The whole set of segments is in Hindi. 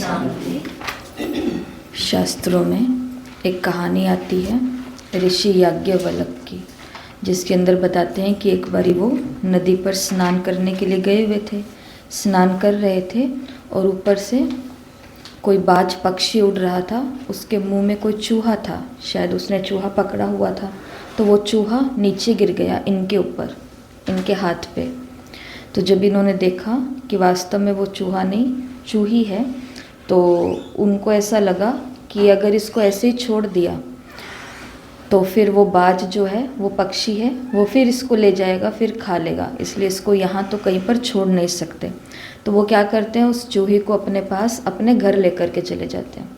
शांति। शास्त्रों में एक कहानी आती है ऋषि याज्ञवल्क्य की, जिसके अंदर बताते हैं कि एक बारी वो नदी पर स्नान करने के लिए गए हुए थे। स्नान कर रहे थे और ऊपर से कोई बाज पक्षी उड़ रहा था। उसके मुंह में कोई चूहा था, शायद उसने चूहा पकड़ा हुआ था, तो वो चूहा नीचे गिर गया इनके ऊपर, इनके हाथ पे। तो जब इन्होंने देखा कि वास्तव में वो चूहा नहीं चूही है, तो उनको ऐसा लगा कि अगर इसको ऐसे ही छोड़ दिया तो फिर वो बाज जो है, वो पक्षी है, वो फिर इसको ले जाएगा, फिर खा लेगा, इसलिए इसको यहाँ तो कहीं पर छोड़ नहीं सकते। तो वो क्या करते हैं, उस चूहे को अपने पास अपने घर लेकर के चले जाते हैं।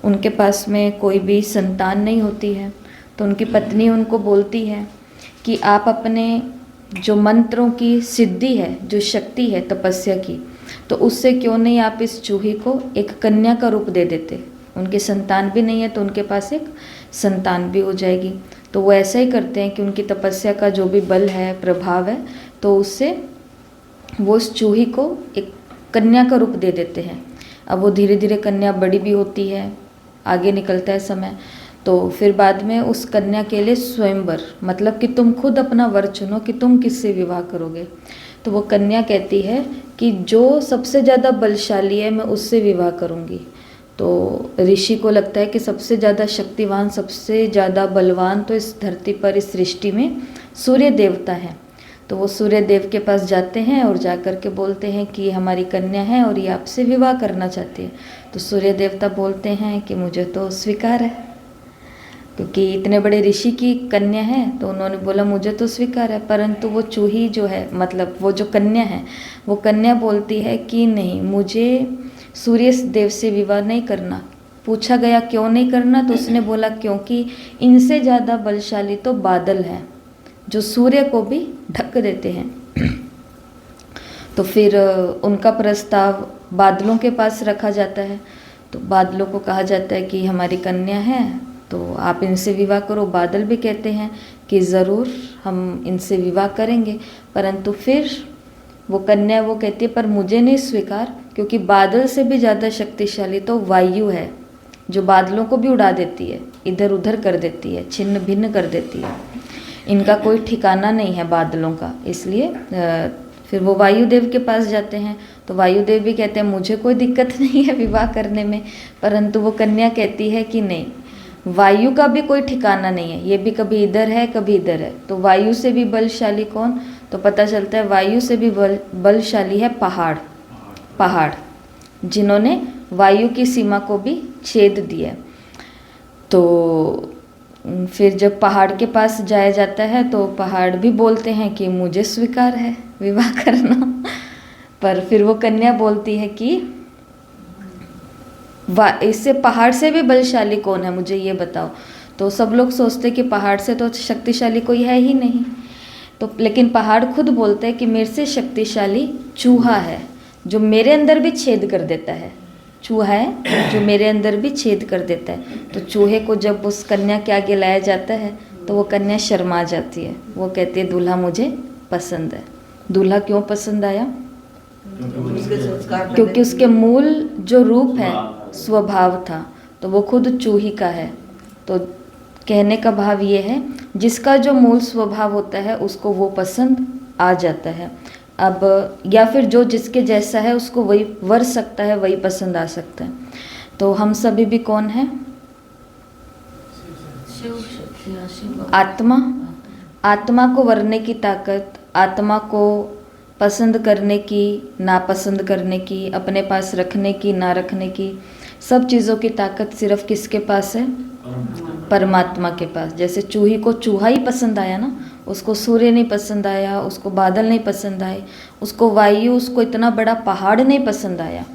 उनके पास में कोई भी संतान नहीं होती है, तो उनकी पत्नी उनको बोलती है कि आप अपने जो मंत्रों की सिद्धि है, जो शक्ति है तपस्या की, तो उससे क्यों नहीं आप इस चूहे को एक कन्या का रूप दे देते। उनकी संतान भी नहीं है तो उनके पास एक संतान भी हो जाएगी। तो वो ऐसा ही करते हैं कि उनकी तपस्या का जो भी बल है, प्रभाव है, तो उससे वो उस चूहे को एक कन्या का रूप दे देते हैं। अब वो धीरे धीरे कन्या बड़ी भी होती है, आगे निकलता है समय, तो फिर बाद में उस कन्या के लिए स्वयंवर, मतलब कि तुम खुद अपना वर चुनो कि तुम किससे विवाह करोगे। तो वो कन्या कहती है कि जो सबसे ज़्यादा बलशाली है मैं उससे विवाह करूँगी। तो ऋषि को लगता है कि सबसे ज़्यादा शक्तिवान, सबसे ज़्यादा बलवान तो इस धरती पर, इस सृष्टि में सूर्य देवता है। तो वो सूर्य देव के पास जाते हैं और जाकर के बोलते हैं कि हमारी कन्या है और ये आपसे विवाह करना चाहती है। तो सूर्य देवता बोलते हैं कि मुझे तो स्वीकार है, क्योंकि इतने बड़े ऋषि की कन्या है, तो उन्होंने बोला मुझे तो स्वीकार है। परंतु वो चूही जो है, मतलब वो जो कन्या है, वो कन्या बोलती है कि नहीं, मुझे सूर्य देव से विवाह नहीं करना। पूछा गया क्यों नहीं करना, तो उसने बोला क्योंकि इनसे ज़्यादा बलशाली तो बादल हैं, जो सूर्य को भी ढक देते हैं। तो फिर उनका प्रस्ताव बादलों के पास रखा जाता है। तो बादलों को कहा जाता है कि हमारी कन्या है, तो आप इनसे विवाह करो। बादल भी कहते हैं कि ज़रूर हम इनसे विवाह करेंगे। परंतु फिर वो कन्या वो कहती है पर मुझे नहीं स्वीकार, क्योंकि बादल से भी ज़्यादा शक्तिशाली तो वायु है, जो बादलों को भी उड़ा देती है, इधर उधर कर देती है, छिन्न भिन्न कर देती है। इनका कोई ठिकाना नहीं है बादलों का, इसलिए फिर वो वायुदेव के पास जाते हैं। तो वायुदेव भी कहते हैं मुझे कोई दिक्कत नहीं है विवाह करने में। परंतु वो कन्या कहती है कि नहीं, वायु का भी कोई ठिकाना नहीं है, ये भी कभी इधर है कभी इधर है। तो वायु से भी बलशाली कौन, तो पता चलता है वायु से भी बलशाली है पहाड़, जिन्होंने वायु की सीमा को भी छेद दिया। तो फिर जब पहाड़ के पास जाया जाता है तो पहाड़ भी बोलते हैं कि मुझे स्वीकार है विवाह करना। पर फिर वो कन्या बोलती है कि इससे पहाड़ से भी बलशाली कौन है, मुझे ये बताओ। तो सब लोग सोचते कि पहाड़ से तो शक्तिशाली कोई है ही नहीं। तो लेकिन पहाड़ खुद बोलते हैं कि मेरे से शक्तिशाली चूहा है, जो मेरे अंदर भी छेद कर देता है। चूहा है जो मेरे अंदर भी छेद कर देता है। तो चूहे को जब उस कन्या के आगे लाया जाता है तो वो कन्या शर्मा जाती है। वो कहती है दूल्हा मुझे पसंद है। दूल्हा क्यों पसंद आया, क्योंकि उसके मूल जो रूप है, स्वभाव था, तो वो खुद चूही का है। तो कहने का भाव ये है, जिसका जो मूल स्वभाव होता है उसको वो पसंद आ जाता है। अब या फिर जो जिसके जैसा है उसको वही वर सकता है, वही पसंद आ सकता है। तो हम सभी भी कौन है, आत्मा। आत्मा को वरने की ताकत, आत्मा को पसंद करने की, नापसंद करने की, अपने पास रखने की, ना रखने की, सब चीज़ों की ताकत सिर्फ किसके पास है, परमात्मा के पास। जैसे चूही को चूहा ही पसंद आया ना, उसको सूर्य नहीं पसंद आया, उसको बादल नहीं पसंद आए, उसको वायु, उसको इतना बड़ा पहाड़ नहीं पसंद आया,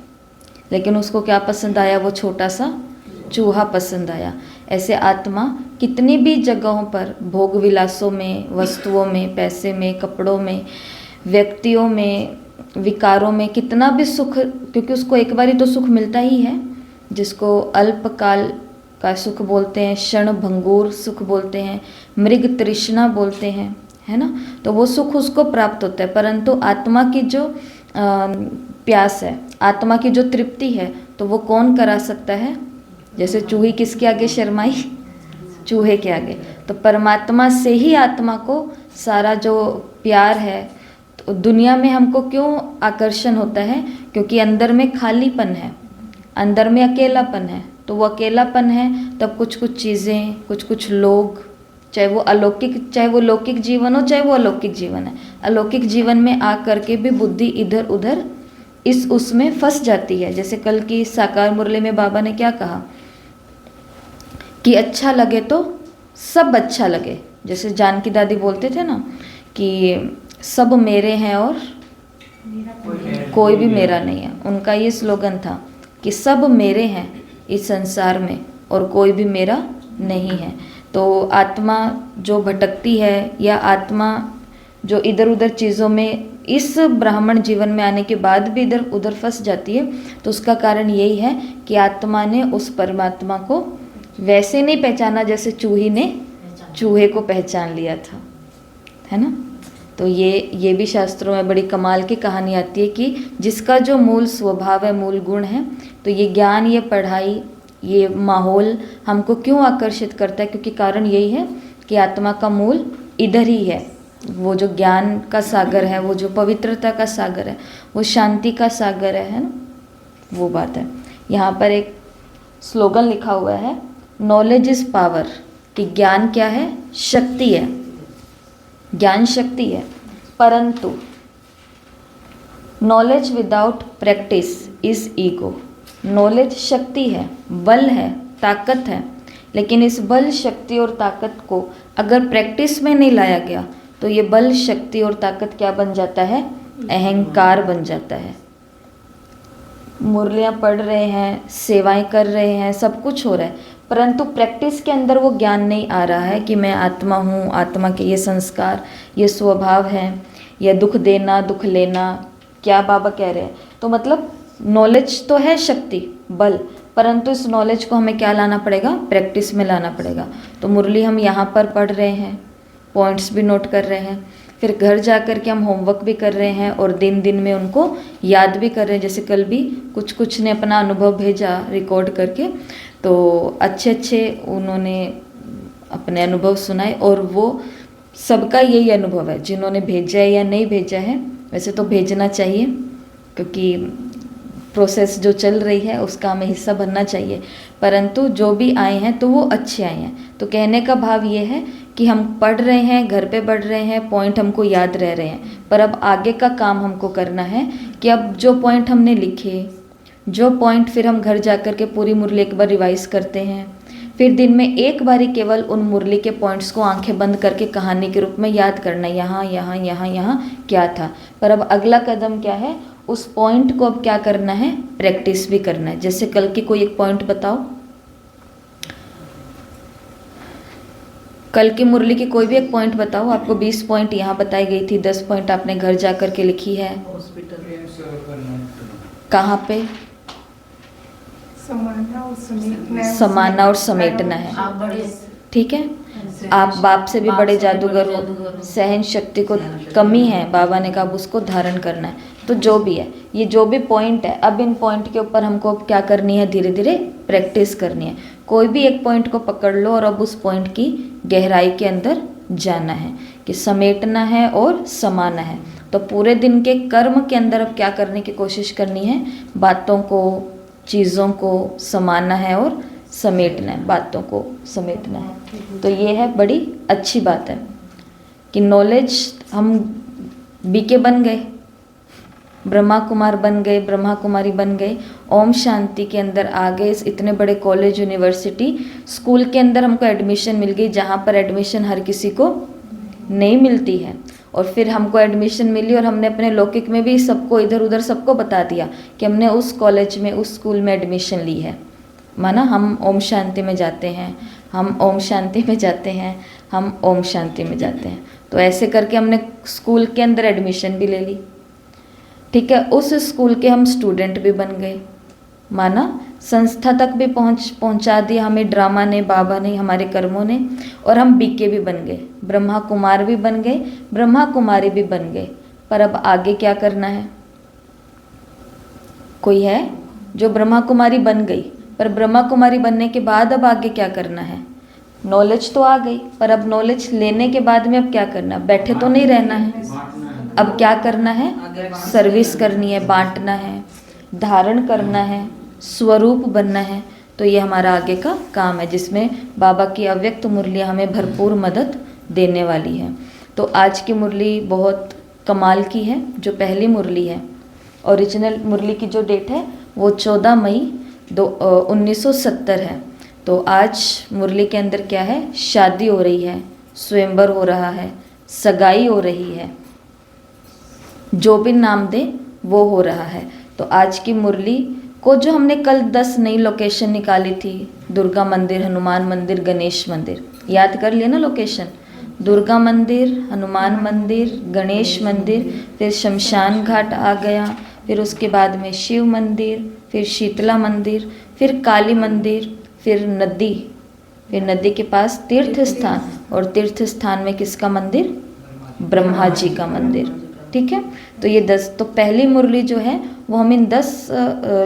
लेकिन उसको क्या पसंद आया, वो छोटा सा चूहा पसंद आया। ऐसे आत्मा कितनी भी जगहों पर, भोग विलासों में, वस्तुओं में, पैसे में, कपड़ों में, व्यक्तियों में, विकारों में कितना भी सुख, क्योंकि उसको एक बारी तो सुख मिलता ही है, जिसको अल्पकाल का सुख बोलते हैं, क्षण भंगुर सुख बोलते हैं, मृग तृष्णा बोलते हैं, है ना। तो वो सुख उसको प्राप्त होता है। परंतु आत्मा की जो प्यास है, आत्मा की जो तृप्ति है तो वो कौन करा सकता है? जैसे चूही किसके आगे शर्माई? चूहे के आगे। तो परमात्मा से ही आत्मा को सारा जो प्यार है, तो दुनिया में हमको क्यों आकर्षण होता है? क्योंकि अंदर में खालीपन है, अंदर में अकेलापन है। तो वो अकेलापन है तब कुछ कुछ चीज़ें, कुछ कुछ लोग, चाहे वो अलौकिक, चाहे वो लौकिक जीवन हो, चाहे वो अलौकिक जीवन है, अलौकिक जीवन में आ करके भी बुद्धि इधर उधर उसमें फंस जाती है। जैसे कल की साकार मुरली में बाबा ने क्या कहा कि अच्छा लगे तो सब अच्छा लगे। जैसे जानकी दादी बोलते थे ना कि सब मेरे हैं और कोई भी मेरा नहीं है। उनका ये स्लोगन था कि सब मेरे हैं इस संसार में और कोई भी मेरा नहीं है। तो आत्मा जो भटकती है या आत्मा जो इधर उधर चीज़ों में इस ब्राह्मण जीवन में आने के बाद भी इधर उधर फंस जाती है, तो उसका कारण यही है कि आत्मा ने उस परमात्मा को वैसे नहीं पहचाना जैसे चूही ने चूहे को पहचान लिया था, है ना। तो ये भी शास्त्रों में बड़ी कमाल की कहानी आती है कि जिसका जो मूल स्वभाव है, मूल गुण है, तो ये ज्ञान, ये पढ़ाई, ये माहौल हमको क्यों आकर्षित करता है? क्योंकि कारण यही है कि आत्मा का मूल इधर ही है। वो जो ज्ञान का सागर है, वो जो पवित्रता का सागर है, वो शांति का सागर है ना, वो बात है। यहाँ पर एक स्लोगन लिखा हुआ है, नॉलेज इज पावर, कि ज्ञान क्या है? शक्ति है, ज्ञान शक्ति है। परंतु knowledge without practice is ego. Knowledge शक्ति है, बल है, ताकत है, लेकिन इस बल, शक्ति और ताकत को अगर प्रैक्टिस में नहीं लाया गया तो ये बल, शक्ति और ताकत क्या बन जाता है? अहंकार बन जाता है। मुरलियाँ पढ़ रहे हैं, सेवाएं कर रहे हैं, सब कुछ हो रहा है, परंतु प्रैक्टिस के अंदर वो ज्ञान नहीं आ रहा है कि मैं आत्मा हूँ, आत्मा के ये संस्कार, ये स्वभाव है, या दुख देना, दुख लेना, क्या बाबा कह रहे हैं। तो मतलब नॉलेज तो है शक्ति, बल, परंतु इस नॉलेज को हमें क्या लाना पड़ेगा? प्रैक्टिस में लाना पड़ेगा। तो मुरली हम यहाँ पर पढ़ रहे हैं, पॉइंट्स भी नोट कर रहे हैं, फिर घर जा कर के हम होमवर्क भी कर रहे हैं और दिन दिन में उनको याद भी कर रहे हैं। जैसे कल भी कुछ ने अपना अनुभव भेजा रिकॉर्ड करके, तो अच्छे उन्होंने अपने अनुभव सुनाए, और वो सबका यही अनुभव है, जिन्होंने भेजा है या नहीं भेजा है। वैसे तो भेजना चाहिए, क्योंकि प्रोसेस जो चल रही है उसका हमें हिस्सा बनना चाहिए, परंतु जो भी आए हैं तो वो अच्छे आए हैं। तो कहने का भाव ये है कि हम पढ़ रहे हैं, घर पे पढ़ रहे हैं, पॉइंट हमको याद रह रहे हैं, पर अब आगे का काम हमको करना है कि अब जो पॉइंट हमने लिखे, जो पॉइंट फिर हम घर जा कर के पूरी मुरली एक बार रिवाइज करते हैं, फिर दिन में एक बारी केवल उन मुरली के पॉइंट्स को आंखें बंद करके कहानी के रूप में याद करना, यहाँ यहाँ यहाँ यहाँ क्या था। पर अब अगला कदम क्या है? उस पॉइंट को अब क्या करना है? प्रैक्टिस भी करना है। जैसे कल की कोई एक पॉइंट बताओ, कल की मुरली की कोई भी एक पॉइंट बताओ। आपको 20 पॉइंट यहाँ बताई गई थी, 10 पॉइंट आपने घर जा कर के लिखी है। कहाँ पे? समाना और समेटना है, ठीक है। आप बाप से भी बड़े जादूगर हो, सहन शक्ति को कमी है, बाबा ने कहा उसको धारण करना है। तो जो भी है, ये जो भी पॉइंट है, अब इन पॉइंट के ऊपर हमको क्या करनी है? धीरे धीरे प्रैक्टिस करनी है। कोई भी एक पॉइंट को पकड़ लो और अब उस पॉइंट की गहराई के अंदर जाना है कि समेटना है और समाना है। तो पूरे दिन के कर्म के अंदर अब क्या करने की कोशिश करनी है? बातों को, चीज़ों को समाना है और समेटना है, बातों को समेटना है। तो ये है बड़ी अच्छी बात है कि नॉलेज, हम बीके बन गए, ब्रह्मा कुमार बन गए, ब्रह्मा कुमारी बन गए, ओम शांति के अंदर आ गए, इतने बड़े कॉलेज, यूनिवर्सिटी, स्कूल के अंदर हमको एडमिशन मिल गई, जहाँ पर एडमिशन हर किसी को नहीं मिलती है। और फिर हमको एडमिशन मिली और हमने अपने लौकिक में भी सबको इधर उधर सबको बता दिया कि हमने उस कॉलेज में, उस स्कूल में एडमिशन ली है। माना हम ओम शांति में जाते हैं, हम ओम शांति में जाते हैं, हम ओम शांति में जाते हैं। तो ऐसे करके हमने स्कूल के अंदर एडमिशन भी ले ली, ठीक है। उस स्कूल के हम स्टूडेंट भी बन गए, माना संस्था तक भी पहुंचा दिया हमें ड्रामा ने, बाबा ने, हमारे कर्मों ने, और हम बीके भी बन गए, ब्रह्मा कुमार भी बन गए, ब्रह्मा कुमारी भी बन गए। पर अब आगे क्या करना है? कोई है जो ब्रह्मा कुमारी बन गई, पर ब्रह्मा कुमारी बनने के बाद अब आगे क्या करना है? नॉलेज तो आ गई, पर अब नॉलेज लेने के बाद में अब क्या करना है? बैठे तो नहीं रहना है, अब क्या करना है? सर्विस करनी है, बांटना है, धारण करना है, स्वरूप बनना है। तो ये हमारा आगे का काम है, जिसमें बाबा की अव्यक्त मुरलियाँ हमें भरपूर मदद देने वाली है। तो आज की मुरली बहुत कमाल की है। जो पहली मुरली है, ओरिजिनल मुरली की जो डेट है वो 14 मई 1970 है। तो आज मुरली के अंदर क्या है? शादी हो रही है, स्वयंवर हो रहा है, सगाई हो रही है, जो भी नाम दे वो हो रहा है। तो आज की मुरली को जो हमने कल 10 नई लोकेशन निकाली थी, दुर्गा मंदिर, हनुमान मंदिर, गणेश मंदिर, याद कर लिया ना लोकेशन? दुर्गा मंदिर, हनुमान मंदिर, गणेश मंदिर, फिर शमशान घाट आ गया, फिर उसके बाद में शिव मंदिर, फिर शीतला मंदिर, फिर काली मंदिर, फिर नदी, फिर नदी के पास तीर्थ स्थान, और तीर्थ स्थान में किसका मंदिर? ब्रह्मा जी का मंदिर। ठीक है, तो ये 10, तो पहली मुरली जो है वो हम इन 10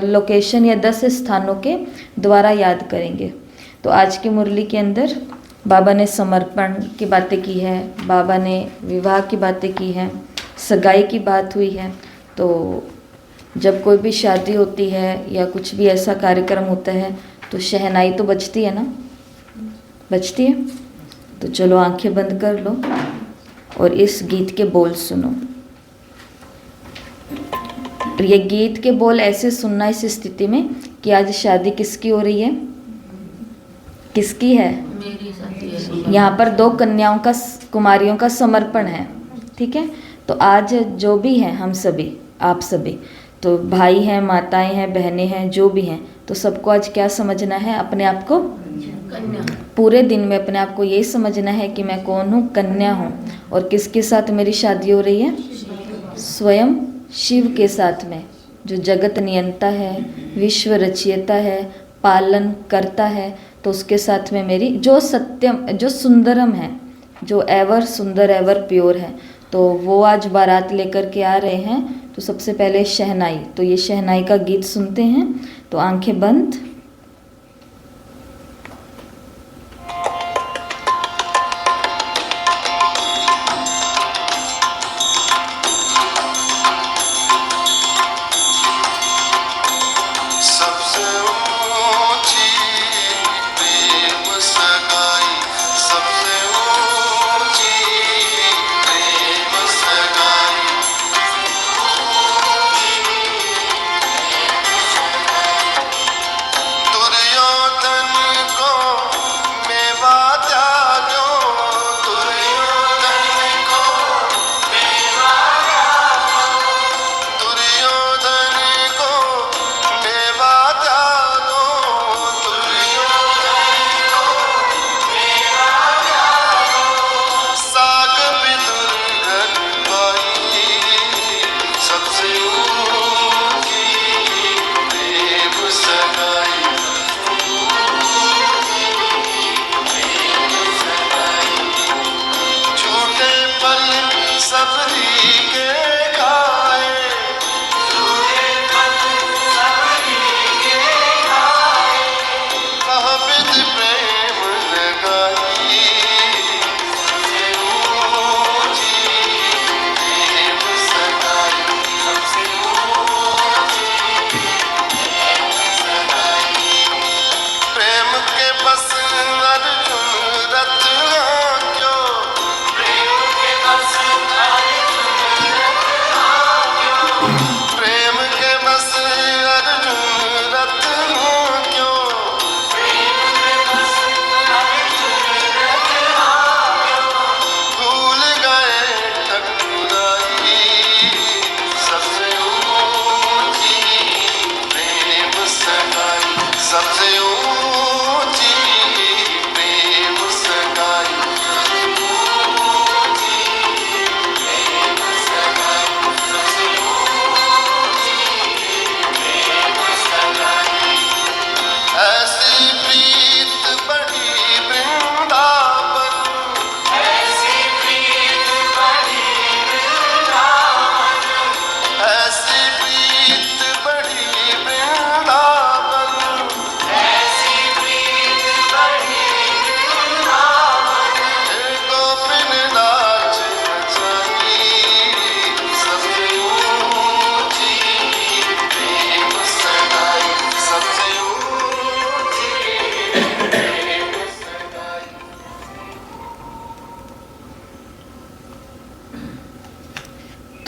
लोकेशन या 10 स्थानों के द्वारा याद करेंगे। तो आज की मुरली के अंदर बाबा ने समर्पण की बातें की है, बाबा ने विवाह की बातें की है, सगाई की बात हुई है। तो जब कोई भी शादी होती है या कुछ भी ऐसा कार्यक्रम होता है तो शहनाई तो बजती है ना, बजती है। तो चलो आंखें बंद कर लो और इस गीत के बोल सुनो। और ये गीत के बोल ऐसे सुनना इस स्थिति में कि आज शादी किसकी हो रही है? किसकी है? मेरी शादी है। यहाँ पर 2 कन्याओं का, कुमारियों का समर्पण है। ठीक है, तो आज जो भी हैं, हम सभी, आप सभी, तो भाई हैं, माताएं हैं, बहनें हैं, जो भी हैं, तो सबको आज क्या समझना है? अपने आप को कन्या। पूरे दिन में अपने आप को यही समझना है कि मैं कौन हूँ? कन्या हूँ। और किसके साथ मेरी शादी हो रही है? स्वयं शिव के साथ में, जो जगत नियंता है, विश्व रचयिता है, पालन करता है। तो उसके साथ में मेरी जो सत्यम, जो सुंदरम है, जो एवर सुंदर, एवर प्योर है, तो वो आज बारात लेकर के आ रहे हैं। तो सबसे पहले शहनाई, तो ये शहनाई का गीत सुनते हैं। तो आंखें बंद।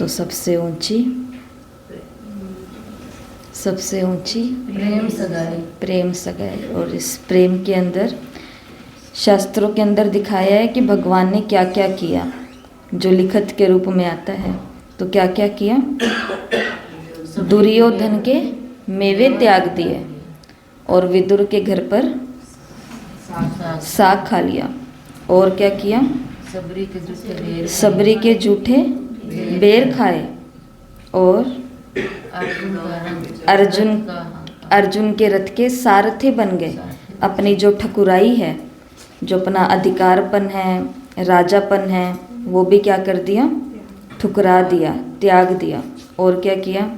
तो सबसे ऊंची प्रेम सगाई। प्रेम सगाई। और इस प्रेम के अंदर शास्त्रों के अंदर दिखाया है कि भगवान ने क्या क्या किया, जो लिखत के रूप में आता है। तो क्या क्या किया? दुर्योधन के मेवे त्याग दिए और विदुर के घर पर साग खा लिया। और क्या किया? सबरी के जूठे बेर खाए और अर्जुन के रथ के सारथी बन गए। अपनी जो ठकुराई है, जो अपना अधिकारपन है, राजापन है, वो भी क्या कर दिया? ठुकरा दिया, त्याग दिया। और क्या किया?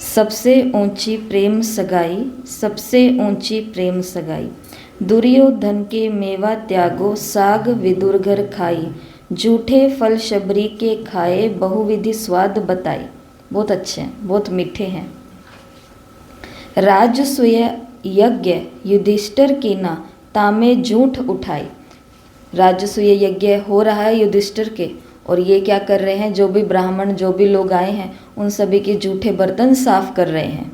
सबसे ऊंची प्रेम सगाई, सबसे ऊंची प्रेम सगाई। दुर्योधन के मेवा त्यागो, साग विदुर घर खाई, जूठे फल शबरी के खाए, बहुविधि स्वाद बताई। बहुत अच्छे हैं, बहुत मीठे हैं। राजसूय यज्ञ युधिष्ठिर कीना, तामे झूठ उठाई। राजसूय यज्ञ हो रहा है युधिष्ठिर के, और ये क्या कर रहे हैं? जो भी ब्राह्मण, जो भी लोग आए हैं, उन सभी के जूठे बर्तन साफ कर रहे हैं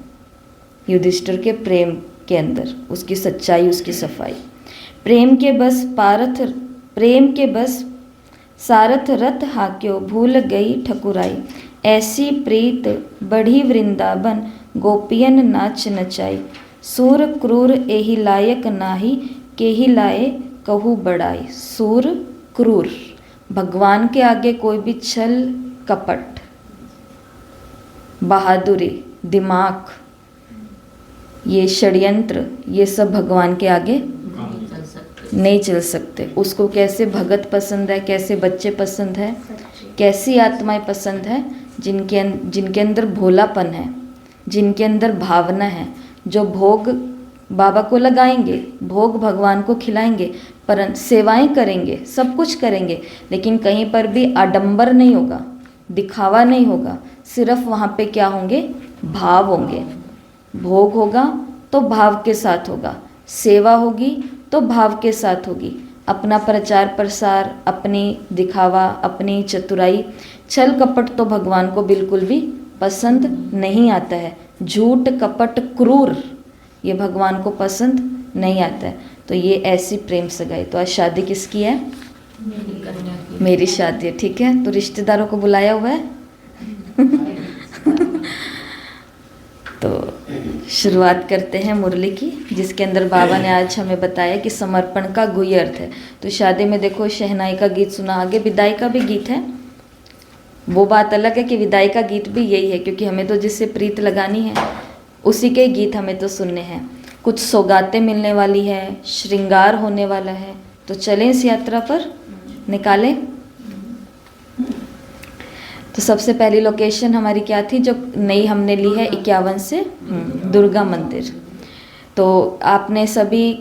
युधिष्ठिर के प्रेम के अंदर, उसकी सच्चाई, उसकी सफाई। प्रेम के बस सारथ रथ हाक्यो, भूल गई ठकुराई, ऐसी प्रीत बढ़ी वृंदावन, गोपियन नाच नचाई, सूर क्रूर एहि लायक नाही, केहि लाए कहू बड़ाई। सूर क्रूर, भगवान के आगे कोई भी छल कपट, बहादुरी, दिमाग, ये षड्यंत्र, ये सब भगवान के आगे नहीं चल सकते। उसको कैसे भगत पसंद है, कैसे बच्चे पसंद है, कैसी आत्माएं पसंद है? जिनके अंदर भोलापन है, जिनके अंदर भावना है, जो भोग बाबा को लगाएंगे, भोग भगवान को खिलाएंगे, पर सेवाएं करेंगे, सब कुछ करेंगे, लेकिन कहीं पर भी आडंबर नहीं होगा, दिखावा नहीं होगा। सिर्फ वहाँ पे क्या होंगे? भाव होंगे। भोग होगा तो भाव के साथ होगा, सेवा होगी तो भाव के साथ होगी। अपना प्रचार प्रसार, अपनी दिखावा, अपनी चतुराई, छल कपट तो भगवान को बिल्कुल भी पसंद नहीं आता है। झूठ कपट क्रूर, ये भगवान को पसंद नहीं आता है। तो ये ऐसी प्रेम सगाई। तो आज शादी किसकी है? मेरी कन्या की। मेरी शादी है, ठीक है। तो रिश्तेदारों को बुलाया हुआ है। तो शुरुआत करते हैं मुरली की, जिसके अंदर बाबा ने आज हमें बताया कि समर्पण का गुह्य अर्थ है। तो शादी में देखो, शहनाई का गीत सुना, आगे विदाई का भी गीत है। वो बात अलग है कि विदाई का गीत भी यही है, क्योंकि हमें तो जिससे प्रीत लगानी है उसी के गीत हमें तो सुनने हैं। कुछ सौगातें मिलने वाली है, श्रृंगार होने वाला है। तो चलें इस यात्रा पर, निकालें। तो सबसे पहली लोकेशन हमारी क्या थी, जो नई हमने ली है 51 से दुर्गा मंदिर। तो आपने सभी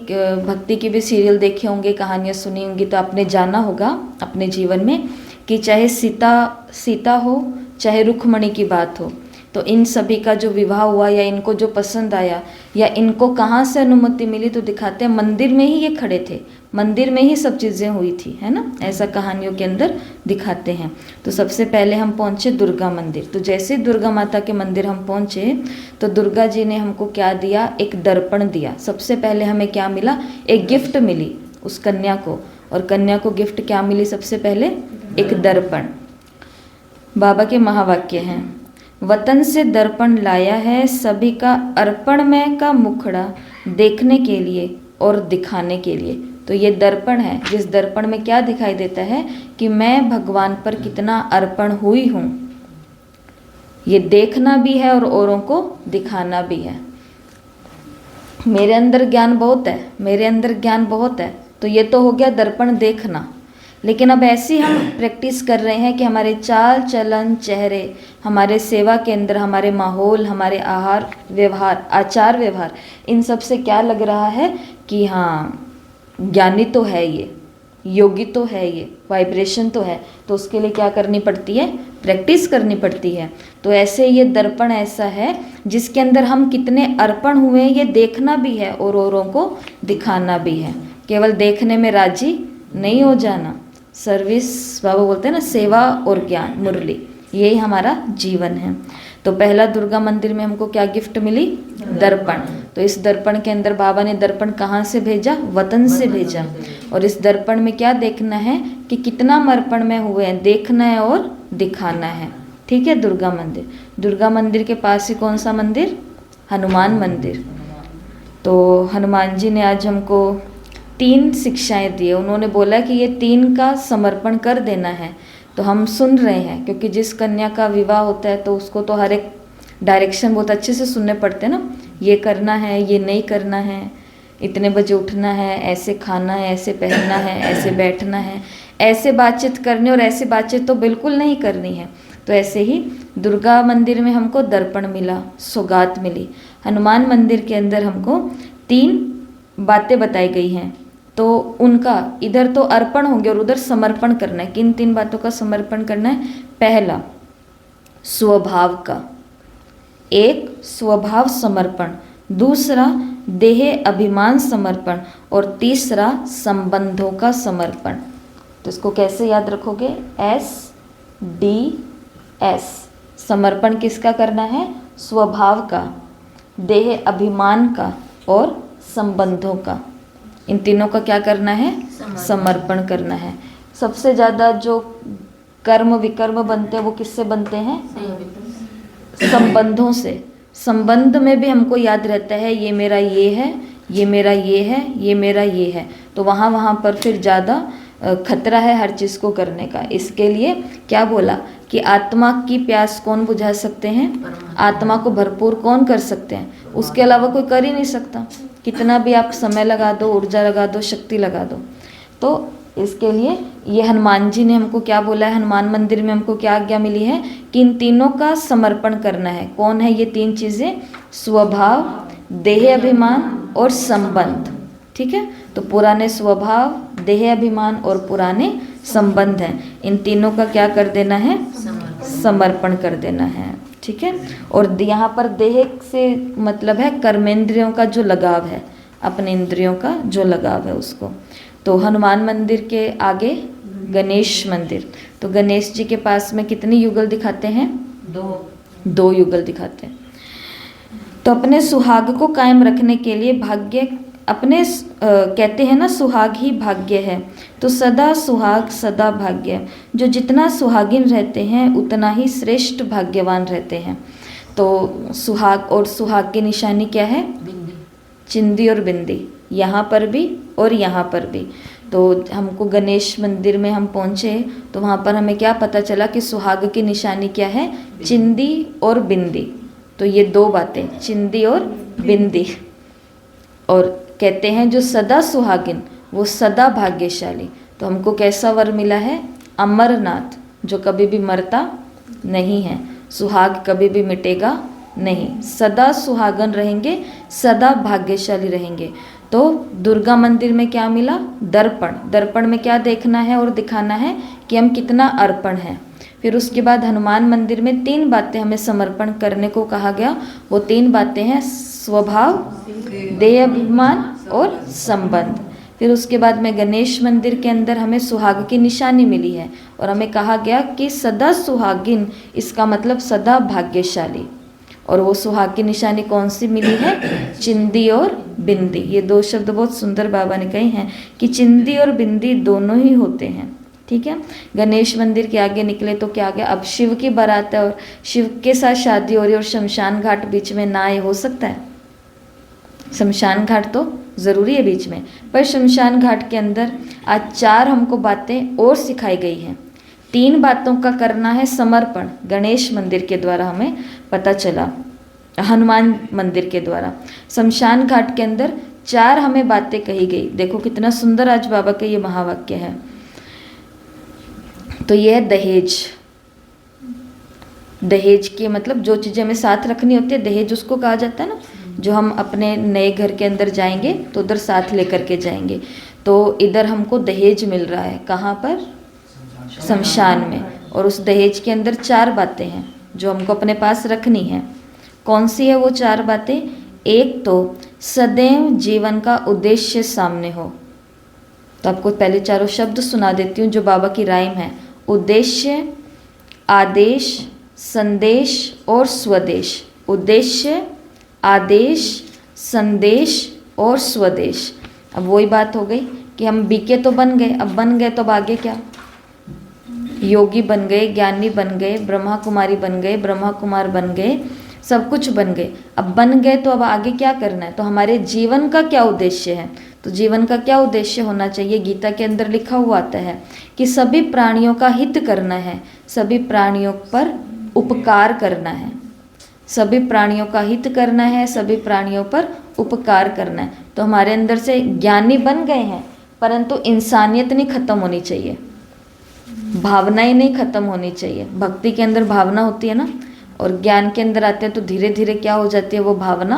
भक्ति की भी सीरियल देखे होंगे, कहानियाँ सुनी होंगी, तो आपने जाना होगा अपने जीवन में कि चाहे सीता हो, चाहे रुक्मणी की बात हो, तो इन सभी का जो विवाह हुआ या इनको जो पसंद आया या इनको कहाँ से अनुमति मिली, तो दिखाते हैं मंदिर में ही ये खड़े थे, मंदिर में ही सब चीज़ें हुई थी, है ना। ऐसा कहानियों के अंदर दिखाते हैं। तो सबसे पहले हम पहुँचे दुर्गा मंदिर। तो जैसे दुर्गा माता के मंदिर हम पहुँचे तो दुर्गा जी ने हमको क्या दिया? एक दर्पण दिया। सबसे पहले हमें क्या मिला? एक गिफ्ट मिली उस कन्या को, और कन्या को गिफ्ट क्या मिली? सबसे पहले एक दर्पण। बाबा के महावाक्य हैं, वतन से दर्पण लाया है, सभी का अर्पण में का मुखड़ा, देखने के लिए और दिखाने के लिए। तो ये दर्पण है, जिस दर्पण में क्या दिखाई देता है कि मैं भगवान पर कितना अर्पण हुई हूँ। ये देखना भी है और औरों को दिखाना भी है। मेरे अंदर ज्ञान बहुत है, मेरे अंदर ज्ञान बहुत है, तो ये तो हो गया दर्पण देखना। लेकिन अब ऐसी हम प्रैक्टिस कर रहे हैं कि हमारे चाल चलन, चेहरे, हमारे सेवा के अंदर, हमारे माहौल, हमारे आहार व्यवहार, आचार व्यवहार, इन सब से क्या लग रहा है कि हाँ ज्ञानी तो है ये, योगी तो है ये, वाइब्रेशन तो है। तो उसके लिए क्या करनी पड़ती है? प्रैक्टिस करनी पड़ती है। तो ऐसे ये दर्पण ऐसा है जिसके अंदर हम कितने अर्पण हुए ये देखना भी है और औरों को दिखाना भी है। केवल देखने में राजी नहीं हो जाना। सर्विस, बाबा बोलते हैं ना, सेवा और ज्ञान, मुरली, यही हमारा जीवन है। तो पहला दुर्गा मंदिर में हमको क्या गिफ्ट मिली? दर्पण। तो इस दर्पण के अंदर बाबा ने दर्पण कहाँ से भेजा? वतन से भेजा। और इस दर्पण में क्या देखना है कि कितना मर्पण में हुए हैं, देखना है और दिखाना है। ठीक है। दुर्गा मंदिर के पास ही कौन सा मंदिर? हनुमान मंदिर। तो हनुमान जी ने आज हमको 3 शिक्षाएं दी। उन्होंने बोला कि ये 3 का समर्पण कर देना है। तो हम सुन रहे हैं, क्योंकि जिस कन्या का विवाह होता है तो उसको तो हर एक डायरेक्शन बहुत अच्छे से सुनने पड़ते हैं ना। ये करना है, ये नहीं करना है, इतने बजे उठना है, ऐसे खाना है, ऐसे पहनना है, ऐसे बैठना है, ऐसे बातचीत करनी, और ऐसी बातचीत तो बिल्कुल नहीं करनी है। तो ऐसे ही दुर्गा मंदिर में हमको दर्पण मिला, सौगात मिली। हनुमान मंदिर के अंदर हमको 3 बातें बताई गई हैं। तो उनका इधर तो अर्पण होंगे और उधर समर्पण करना है। किन 3 बातों का समर्पण करना है? पहला स्वभाव का, एक स्वभाव समर्पण, दूसरा देह अभिमान समर्पण, और तीसरा संबंधों का समर्पण। तो इसको कैसे याद रखोगे? SDS। समर्पण किसका करना है? स्वभाव का, देह अभिमान का और संबंधों का। इन तीनों का क्या करना है? समर्पण करना है। सबसे ज़्यादा जो कर्म विकर्म बनते हैं वो किससे बनते हैं? संबंधों से। संबंध में भी हमको याद रहता है ये मेरा ये है, ये मेरा ये है, ये मेरा ये है। तो वहाँ पर फिर ज़्यादा खतरा है हर चीज़ को करने का। इसके लिए क्या बोला कि आत्मा की प्यास कौन बुझा सकते हैं? आत्मा को भरपूर कौन कर सकते हैं? उसके अलावा कोई कर ही नहीं सकता। कितना भी आप समय लगा दो, ऊर्जा लगा दो, शक्ति लगा दो। तो इसके लिए ये हनुमान जी ने हमको क्या बोला है? हनुमान मंदिर में हमको क्या आज्ञा मिली है कि इन तीनों का समर्पण करना है। कौन है ये 3 चीज़ें? स्वभाव, देह अभिमान और संबंध। ठीक है। तो पुराने स्वभाव, देह अभिमान और पुराने संबंध हैं। इन तीनों का क्या कर देना है? समर्पण कर देना है। ठीक है। और यहाँ पर देह से मतलब है कर्मेंद्रियों का जो लगाव है, अपने इंद्रियों का जो लगाव है उसको। तो हनुमान मंदिर के आगे गणेश मंदिर। तो गणेश जी के पास में कितनी युगल दिखाते हैं? 2 युगल दिखाते हैं। तो अपने सुहाग को कायम रखने के लिए भाग्य अपने कहते हैं ना, सुहाग ही भाग्य है। तो सदा सुहाग सदा भाग्य। जो जितना सुहागिन रहते हैं उतना ही श्रेष्ठ भाग्यवान रहते हैं। तो सुहाग और सुहाग की निशानी क्या है? चिंदी और बिंदी, यहाँ पर भी और यहाँ पर भी। तो हमको गणेश मंदिर में हम पहुँचे तो वहाँ पर हमें क्या पता चला कि सुहाग की निशानी क्या है? चिंदी और बिंदी। तो ये 2 बातें, चिंदी और बिंदी। और कहते हैं जो सदा सुहागिन वो सदा भाग्यशाली। तो हमको कैसा वर मिला है? अमरनाथ, जो कभी भी मरता नहीं है। सुहाग कभी भी मिटेगा नहीं, सदा सुहागन रहेंगे, सदा भाग्यशाली रहेंगे। तो दुर्गा मंदिर में क्या मिला? दर्पण। दर्पण में क्या देखना है और दिखाना है कि हम कितना अर्पण हैं। फिर उसके बाद हनुमान मंदिर में 3 बातें हमें समर्पण करने को कहा गया। वो 3 बातें हैं स्वभाव, देह अभिमान और संबंध। फिर उसके बाद में गणेश मंदिर के अंदर हमें सुहाग की निशानी मिली है और हमें कहा गया कि सदा सुहागिन, इसका मतलब सदा भाग्यशाली। और वो सुहाग की निशानी कौन सी मिली है? चिंदी और बिंदी। ये 2 शब्द बहुत सुंदर बाबा ने कहे हैं कि चिंदी और बिंदी दोनों ही होते हैं। ठीक है। गणेश मंदिर के आगे निकले तो क्या आ गया? अब शिव की बारात है और शिव के साथ शादी हो रही है और शमशान घाट बीच में ना, ये हो सकता है? शमशान घाट तो ज़रूरी है बीच में, पर शमशान घाट के अंदर आज 4 हमको बातें और सिखाई गई हैं। 3 बातों का करना है समर्पण, गणेश मंदिर के द्वारा हमें पता चला, हनुमान मंदिर के द्वारा। शमशान घाट के अंदर 4 हमें बातें कही गई। देखो कितना सुंदर आज बाबा के ये महावाक्य है। तो ये है दहेज। दहेज के मतलब जो चीज़ें हमें साथ रखनी होती है, दहेज उसको कहा जाता है ना। जो हम अपने नए घर के अंदर जाएंगे तो उधर साथ लेकर के जाएंगे। तो इधर हमको दहेज मिल रहा है, कहाँ पर? शमशान में। और उस दहेज के अंदर 4 बातें हैं जो हमको अपने पास रखनी है। कौन सी है वो 4 बातें? एक तो सदैव जीवन का उद्देश्य सामने हो। तो आपको पहले चारों शब्द सुना देती हूँ जो बाबा की राइम है। उद्देश्य, आदेश, संदेश और स्वदेश। उद्देश्य, आदेश, संदेश और स्वदेश। अब वही बात हो गई कि हम बीके तो बन गए, अब बन गए तो अब आगे क्या? योगी बन गए, ज्ञानी बन गए, ब्रह्मा कुमारी बन गए, ब्रह्मा कुमार बन गए, सब कुछ बन गए। अब बन गए तो अब आगे क्या करना है? तो हमारे जीवन का क्या उद्देश्य है? तो जीवन का क्या उद्देश्य होना चाहिए? गीता के अंदर लिखा हुआ आता है कि सभी प्राणियों का हित करना है, सभी प्राणियों पर उपकार करना है, सभी प्राणियों का हित करना है, सभी प्राणियों पर उपकार करना है। तो हमारे अंदर से ज्ञानी बन गए हैं, परंतु इंसानियत नहीं खत्म होनी चाहिए, भावनाएं नहीं खत्म होनी चाहिए। भक्ति के अंदर भावना होती है ना, और ज्ञान के अंदर आते हैं तो धीरे धीरे क्या हो जाती है? वो भावना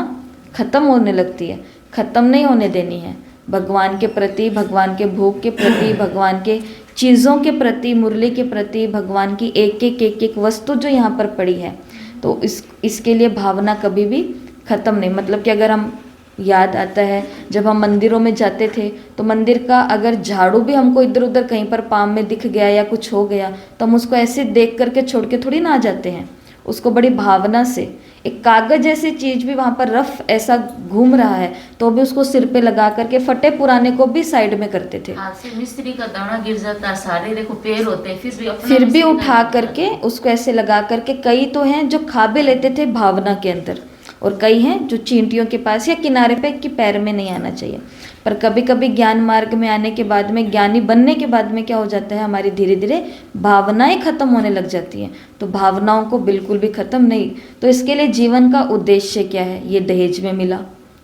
खत्म होने लगती है। खत्म नहीं होने देनी है। भगवान के प्रति, भगवान के भोग के प्रति, भगवान के चीज़ों के प्रति, मुरली के प्रति, भगवान की एक एक वस्तु जो यहाँ पर पड़ी है, तो इसके लिए भावना कभी भी खत्म नहीं। मतलब कि अगर हम, याद आता है जब हम मंदिरों में जाते थे तो मंदिर का अगर झाड़ू भी हमको इधर उधर कहीं पर पाम में दिख गया या कुछ हो गया तो हम उसको ऐसे देख करके छोड़ के थोड़ी ना आ जाते हैं, उसको बड़ी भावना से। एक कागज जैसी चीज भी वहाँ पर रफ ऐसा घूम रहा है तो भी उसको सिर पे लगा करके, फटे पुराने को भी साइड में करते थे। हाथ से मिस्त्री का दाना गिर जाता है, सारे देखो पैर होते हैं, फिर भी उठा करके उसको ऐसे लगा करके। कई तो हैं जो खा भी लेते थे भावना के अंदर, और कई हैं जो चींटियों के पास या किनारे पे कि पैर में नहीं आना चाहिए। पर कभी कभी ज्ञान मार्ग में आने के बाद में, ज्ञानी बनने के बाद में क्या हो जाता है? हमारी धीरे धीरे भावनाएं खत्म होने लग जाती हैं। तो भावनाओं को बिल्कुल भी खत्म नहीं। तो इसके लिए जीवन का उद्देश्य क्या है? ये दहेज में मिला,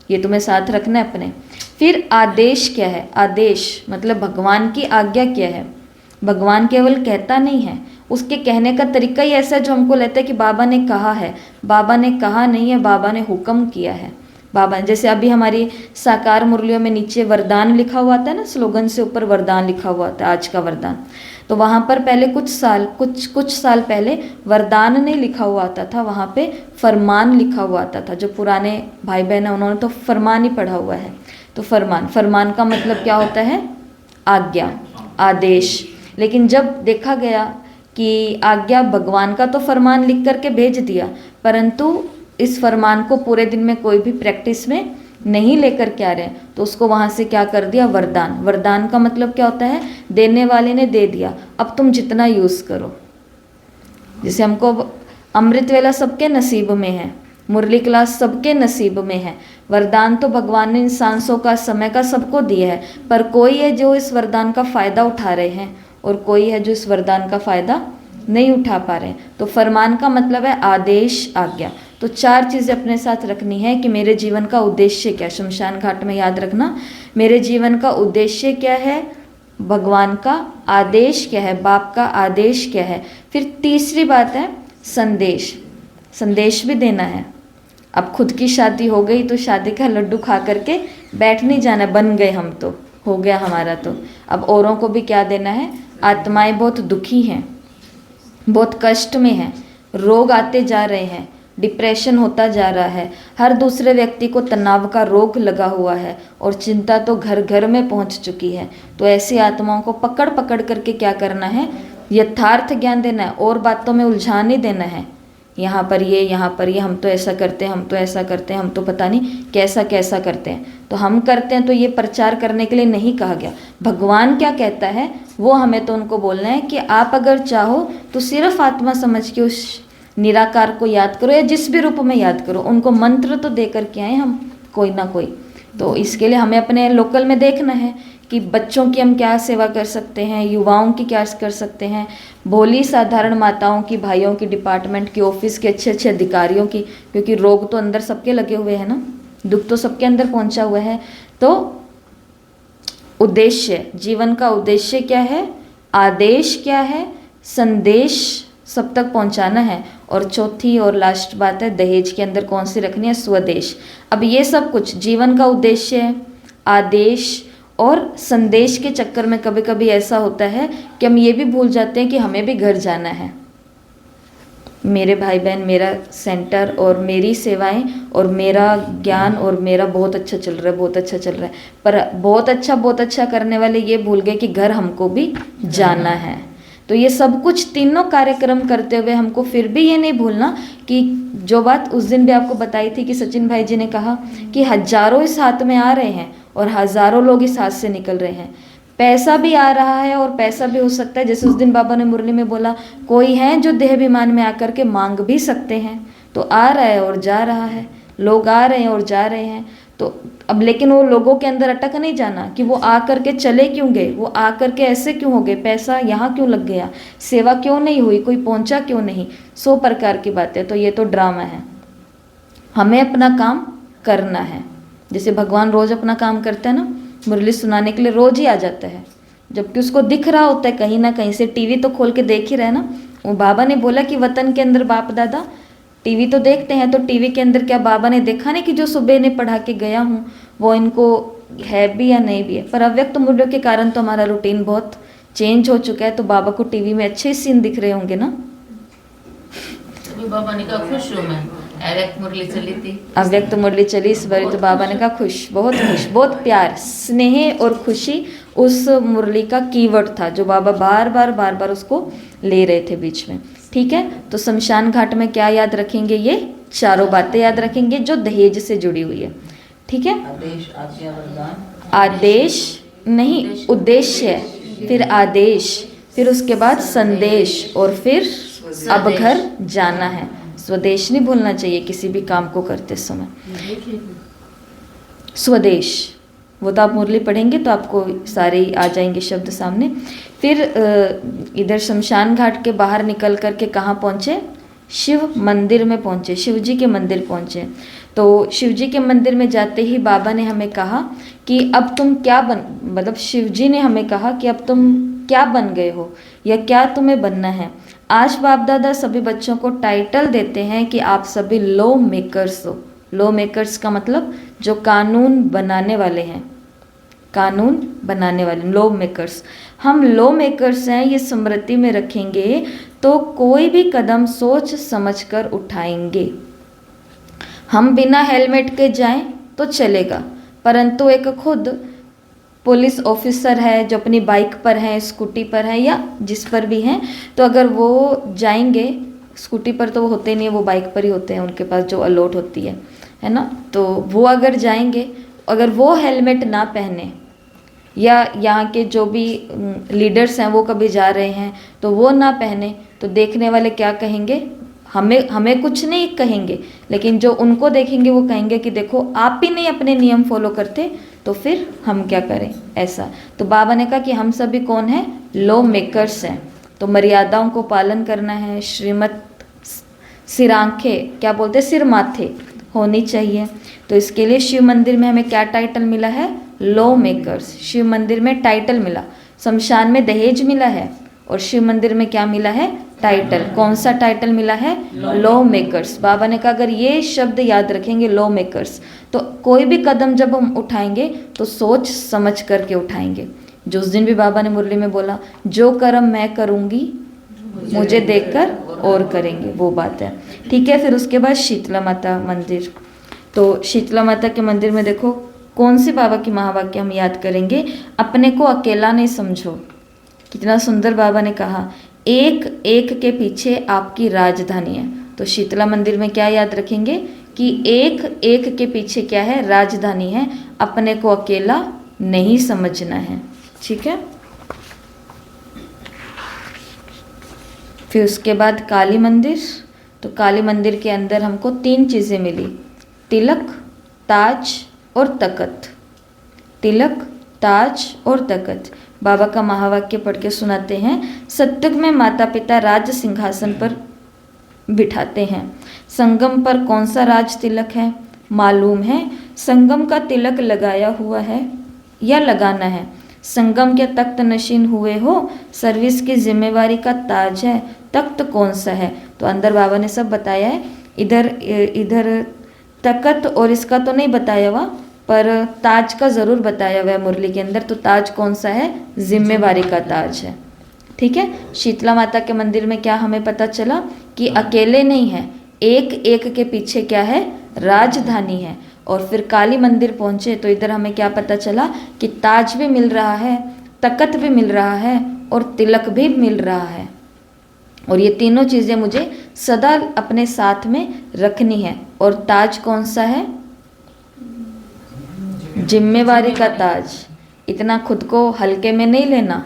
ये तुम्हें साथ रखना है अपने। फिर आदेश क्या है? आदेश मतलब भगवान की आज्ञा क्या है? भगवान केवल कहता नहीं है, उसके कहने का तरीका ही ऐसा है जो हमको लगता है कि बाबा ने कहा है। बाबा ने कहा नहीं है, बाबा ने हुक्म किया है। बाबा, जैसे अभी हमारी साकार मुरलियों में नीचे वरदान लिखा हुआ था ना, स्लोगन से ऊपर वरदान लिखा हुआ था, आज का वरदान। तो वहाँ पर पहले कुछ साल पहले वरदान नहीं लिखा हुआ आता था, वहाँ पे फरमान लिखा हुआ आता था। जो पुराने भाई बहन है उन्होंने तो फरमान ही पढ़ा हुआ है। तो फरमान का मतलब क्या होता है? आज्ञा, आदेश। लेकिन जब देखा गया कि आज्ञा, भगवान का तो फरमान लिख करके भेज दिया, परंतु इस फरमान को पूरे दिन में कोई भी प्रैक्टिस में नहीं लेकर के आ रहे हैं, तो उसको वहाँ से क्या कर दिया? वरदान। वरदान का मतलब क्या होता है? देने वाले ने दे दिया, अब तुम जितना यूज़ करो। जैसे हमको अमृत वेला सबके नसीब में है, मुरली क्लास सबके नसीब में है। वरदान तो भगवान ने इन सांसों का, समय का सबको दिया है, पर कोई है जो इस वरदान का फ़ायदा उठा रहे हैं और कोई है जो इस वरदान का फ़ायदा नहीं उठा पा रहे हैं। तो फरमान का मतलब है आदेश, आज्ञा। तो 4 चीज़ें अपने साथ रखनी है कि मेरे जीवन का उद्देश्य क्या है। शमशान घाट में याद रखना, मेरे जीवन का उद्देश्य क्या है, भगवान का आदेश क्या है, बाप का आदेश क्या है। फिर तीसरी बात है संदेश। संदेश भी देना है। अब खुद की शादी हो गई तो शादी का लड्डू खा करके बैठ नहीं जाना, बन गए हम तो, हो गया हमारा तो। अब औरों को भी क्या देना है? आत्माएं बहुत दुखी हैं, बहुत कष्ट में हैं, रोग आते जा रहे हैं, डिप्रेशन होता जा रहा है, हर दूसरे व्यक्ति को तनाव का रोग लगा हुआ है और चिंता तो घर घर में पहुंच चुकी है। तो ऐसी आत्माओं को पकड़ पकड़ करके क्या करना है? यथार्थ ज्ञान देना है, और बातों में उलझा नहीं देना है। यहाँ पर ये, यहाँ पर ये, हम तो ऐसा करते हैं, हम तो ऐसा करते हैं, हम तो पता नहीं कैसा कैसा करते हैं। तो हम करते हैं तो ये प्रचार करने के लिए नहीं कहा गया। भगवान क्या कहता है वो हमें तो उनको बोलना है कि आप अगर चाहो तो सिर्फ आत्मा समझ के उस निराकार को याद करो, या जिस भी रूप में याद करो। उनको मंत्र तो दे करके आए हम कोई ना कोई। तो इसके लिए हमें अपने लोकल में देखना है कि बच्चों की हम क्या सेवा कर सकते हैं, युवाओं की क्या कर सकते हैं, भोली साधारण माताओं की, भाइयों की, डिपार्टमेंट की, ऑफिस के अच्छे अच्छे अधिकारियों की, क्योंकि रोग तो अंदर सबके लगे हुए हैं ना, दुख तो सबके अंदर पहुंचा हुआ है। तो उद्देश्य, जीवन का उद्देश्य क्या है, आदेश क्या है, संदेश सब तक पहुंचाना है। और चौथी और लास्ट बात है दहेज के अंदर कौन सी रखनी है? स्वदेश। अब ये सब कुछ जीवन का उद्देश्य है, आदेश और संदेश के चक्कर में कभी कभी ऐसा होता है कि हम ये भी भूल जाते हैं कि हमें भी घर जाना है। मेरे भाई बहन, मेरा सेंटर और मेरी सेवाएं और मेरा ज्ञान और मेरा बहुत अच्छा चल रहा है, बहुत अच्छा चल रहा है। पर बहुत अच्छा करने वाले ये भूल गए कि घर हमको भी जाना है। तो ये सब कुछ तीनों कार्यक्रम करते हुए हमको फिर भी ये नहीं भूलना कि जो बात उस दिन भी आपको बताई थी कि सचिन भाई जी ने कहा कि हजारों इस हाथ में आ रहे हैं और हजारों लोग इस हाथ से निकल रहे हैं। पैसा भी आ रहा है और पैसा भी हो सकता है, जैसे उस दिन बाबा ने मुरली में बोला, कोई है जो देह विमान में आकर के मांग भी सकते हैं। तो आ रहा है और जा रहा है, लोग आ रहे हैं और जा रहे हैं। तो अब लेकिन वो लोगों के अंदर अटक नहीं जाना कि वो आ करके चले क्यों गए, वो आ करके ऐसे क्यों हो गए, पैसा यहाँ क्यों लग गया, सेवा क्यों नहीं हुई, कोई पहुंचा क्यों नहीं, 100 प्रकार की बातें। तो ये तो ड्रामा है, हमें अपना काम करना है। जैसे भगवान रोज अपना काम करता है ना, मुरली सुनाने के लिए रोज ही आ जाता है, जबकि उसको दिख रहा होता है कहीं ना कहीं से, टीवी तो खोल के देख ही रहे ना। वो बाबा ने बोला कि वतन के अंदर बाप दादा टीवी तो देखते हैं, तो टीवी के अंदर क्या बाबा ने देखा नहीं कि जो सुबह ने पढ़ा के गया हूँ वो इनको है भी या नहीं भी है। पर अव्यक्त मूल्यों के कारण तो हमारा रूटीन बहुत चेंज हो चुका है, तो बाबा को टीवी में अच्छे सीन दिख रहे होंगे ना। बाबा ने कहा खुश हूँ मैं, अव्यक्त मुरली चली थी, अव्यक्त मुरली चली इस बार, तो बाबा ने कहा खुश, बहुत प्यार, स्नेह और खुशी उस मुरली का कीवर्ड था जो बाबा बार बार उसको ले रहे थे बीच में। ठीक है, तो शमशान घाट में क्या याद रखेंगे, ये चारों बातें याद रखेंगे जो दहेज से जुड़ी हुई है। ठीक है, आदेश, आज्ञा, वरदान, आदेश नहीं, उद्देश्य, फिर आदेश, फिर उसके बाद संदेश, और फिर अब घर जाना है। स्वदेश नहीं भूलना चाहिए किसी भी काम को करते समय। स्वदेश, वो तो आप मुरली पढ़ेंगे तो आपको सारे आ जाएंगे शब्द सामने। फिर इधर शमशान घाट के बाहर निकल करके कहाँ पहुँचे, शिव मंदिर में पहुँचे, शिव जी के मंदिर पहुँचे। तो शिव जी के मंदिर में जाते ही बाबा ने हमें कहा कि अब तुम क्या मतलब शिव जी ने हमें कहा कि अब तुम क्या बन गए हो या क्या तुम्हें बनना है। आज बाप दादा सभी बच्चों को टाइटल देते हैं कि आप सभी लॉ मेकर्स हो। लॉ मेकर्स का मतलब जो कानून बनाने वाले हैं, कानून बनाने वाले, लॉ मेकर्स। हम लॉ मेकर्स हैं, ये स्मृति में रखेंगे तो कोई भी कदम सोच समझकर उठाएंगे। हम बिना हेलमेट के जाएं तो चलेगा, परंतु एक खुद पुलिस ऑफिसर है जो अपनी बाइक पर है, स्कूटी पर है या जिस पर भी हैं, तो अगर वो जाएंगे, स्कूटी पर तो वो होते नहीं है, वो बाइक पर ही होते हैं, उनके पास जो अलॉट होती है ना, तो वो अगर जाएंगे, अगर वो हेलमेट ना पहने या यहाँ के जो भी लीडर्स हैं वो कभी जा रहे हैं तो वो ना पहने, तो देखने वाले क्या कहेंगे, हमें कुछ नहीं कहेंगे, लेकिन जो उनको देखेंगे वो कहेंगे कि देखो आप ही नहीं अपने नियम फॉलो करते तो फिर हम क्या करें, ऐसा। तो बाबा ने कहा कि हम सभी कौन हैं, लॉ मेकर्स हैं, तो मर्यादाओं को पालन करना है, श्रीमत सिरांखें क्या बोलते, सिर माथे होनी चाहिए। तो इसके लिए शिव मंदिर में हमें क्या टाइटल मिला है, लॉ मेकर्स। शिव मंदिर में टाइटल मिला, शमशान में दहेज मिला है और शिव मंदिर में क्या मिला है, टाइटल। कौन सा टाइटल मिला है, लॉ मेकर्स। बाबा ने कहा अगर ये शब्द याद रखेंगे लॉ मेकर्स, तो कोई भी कदम जब हम उठाएंगे तो सोच समझ करके उठाएंगे। जो उस दिन भी बाबा ने मुरली में बोला, जो कर्म मैं करूँगी मुझे देखकर और करेंगे, वो बात है। ठीक है, फिर उसके बाद शीतला माता मंदिर। तो शीतला माता के मंदिर में देखो कौन सी बाबा की महावाक्य हम याद करेंगे, अपने को अकेला नहीं समझो। कितना सुंदर बाबा ने कहा, एक एक के पीछे आपकी राजधानी है। तो शीतला मंदिर में क्या याद रखेंगे कि एक एक के पीछे क्या है, राजधानी है, अपने को अकेला नहीं समझना है। ठीक है, फिर उसके बाद काली मंदिर। तो काली मंदिर के अंदर हमको 3 चीज़ें मिली, तिलक, ताज और तकत। तिलक, ताज और तकत। बाबा का महावाक्य पढ़ के सुनाते हैं, सत्युग में माता पिता राज सिंहासन पर बिठाते हैं। संगम पर कौन सा राज तिलक है, मालूम है? संगम का तिलक लगाया हुआ है या लगाना है? संगम के तख्त नशीन हुए हो, सर्विस की जिम्मेवारी का ताज है, तख्त कौन सा है? तो अंदर बाबा ने सब बताया है। इधर तकत और इसका तो नहीं बताया हुआ, पर ताज का ज़रूर बताया हुआ है मुरली के अंदर। तो ताज कौन सा है, जिम्मेवारी का ताज है। ठीक है। शीतला माता के मंदिर में क्या हमें पता चला कि अकेले नहीं है, एक एक के पीछे क्या है, राजधानी है। और फिर काली मंदिर पहुंचे तो इधर हमें क्या पता चला कि ताज भी मिल रहा है, तकत भी मिल रहा है और तिलक भी मिल रहा है। और ये तीनों चीज़ें मुझे सदा अपने साथ में रखनी है। और ताज कौन सा है, जिम्मेवारी का ताज। इतना खुद को हल्के में नहीं लेना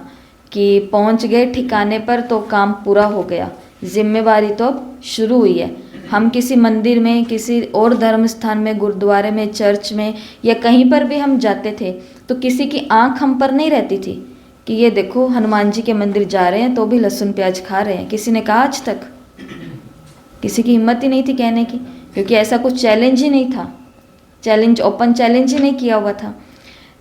कि पहुंच गए ठिकाने पर तो काम पूरा हो गया। जिम्मेवारी तो अब शुरू हुई है। हम किसी मंदिर में, किसी और धर्म स्थान में, गुरुद्वारे में, चर्च में या कहीं पर भी हम जाते थे तो किसी की आंख हम पर नहीं रहती थी कि ये देखो हनुमान जी के मंदिर जा रहे हैं तो भी लहसुन प्याज खा रहे हैं। किसी ने कहा आज तक? किसी की हिम्मत ही नहीं थी कहने की, क्योंकि ऐसा कुछ चैलेंज ही नहीं था, चैलेंज, ओपन चैलेंज ही नहीं किया हुआ था।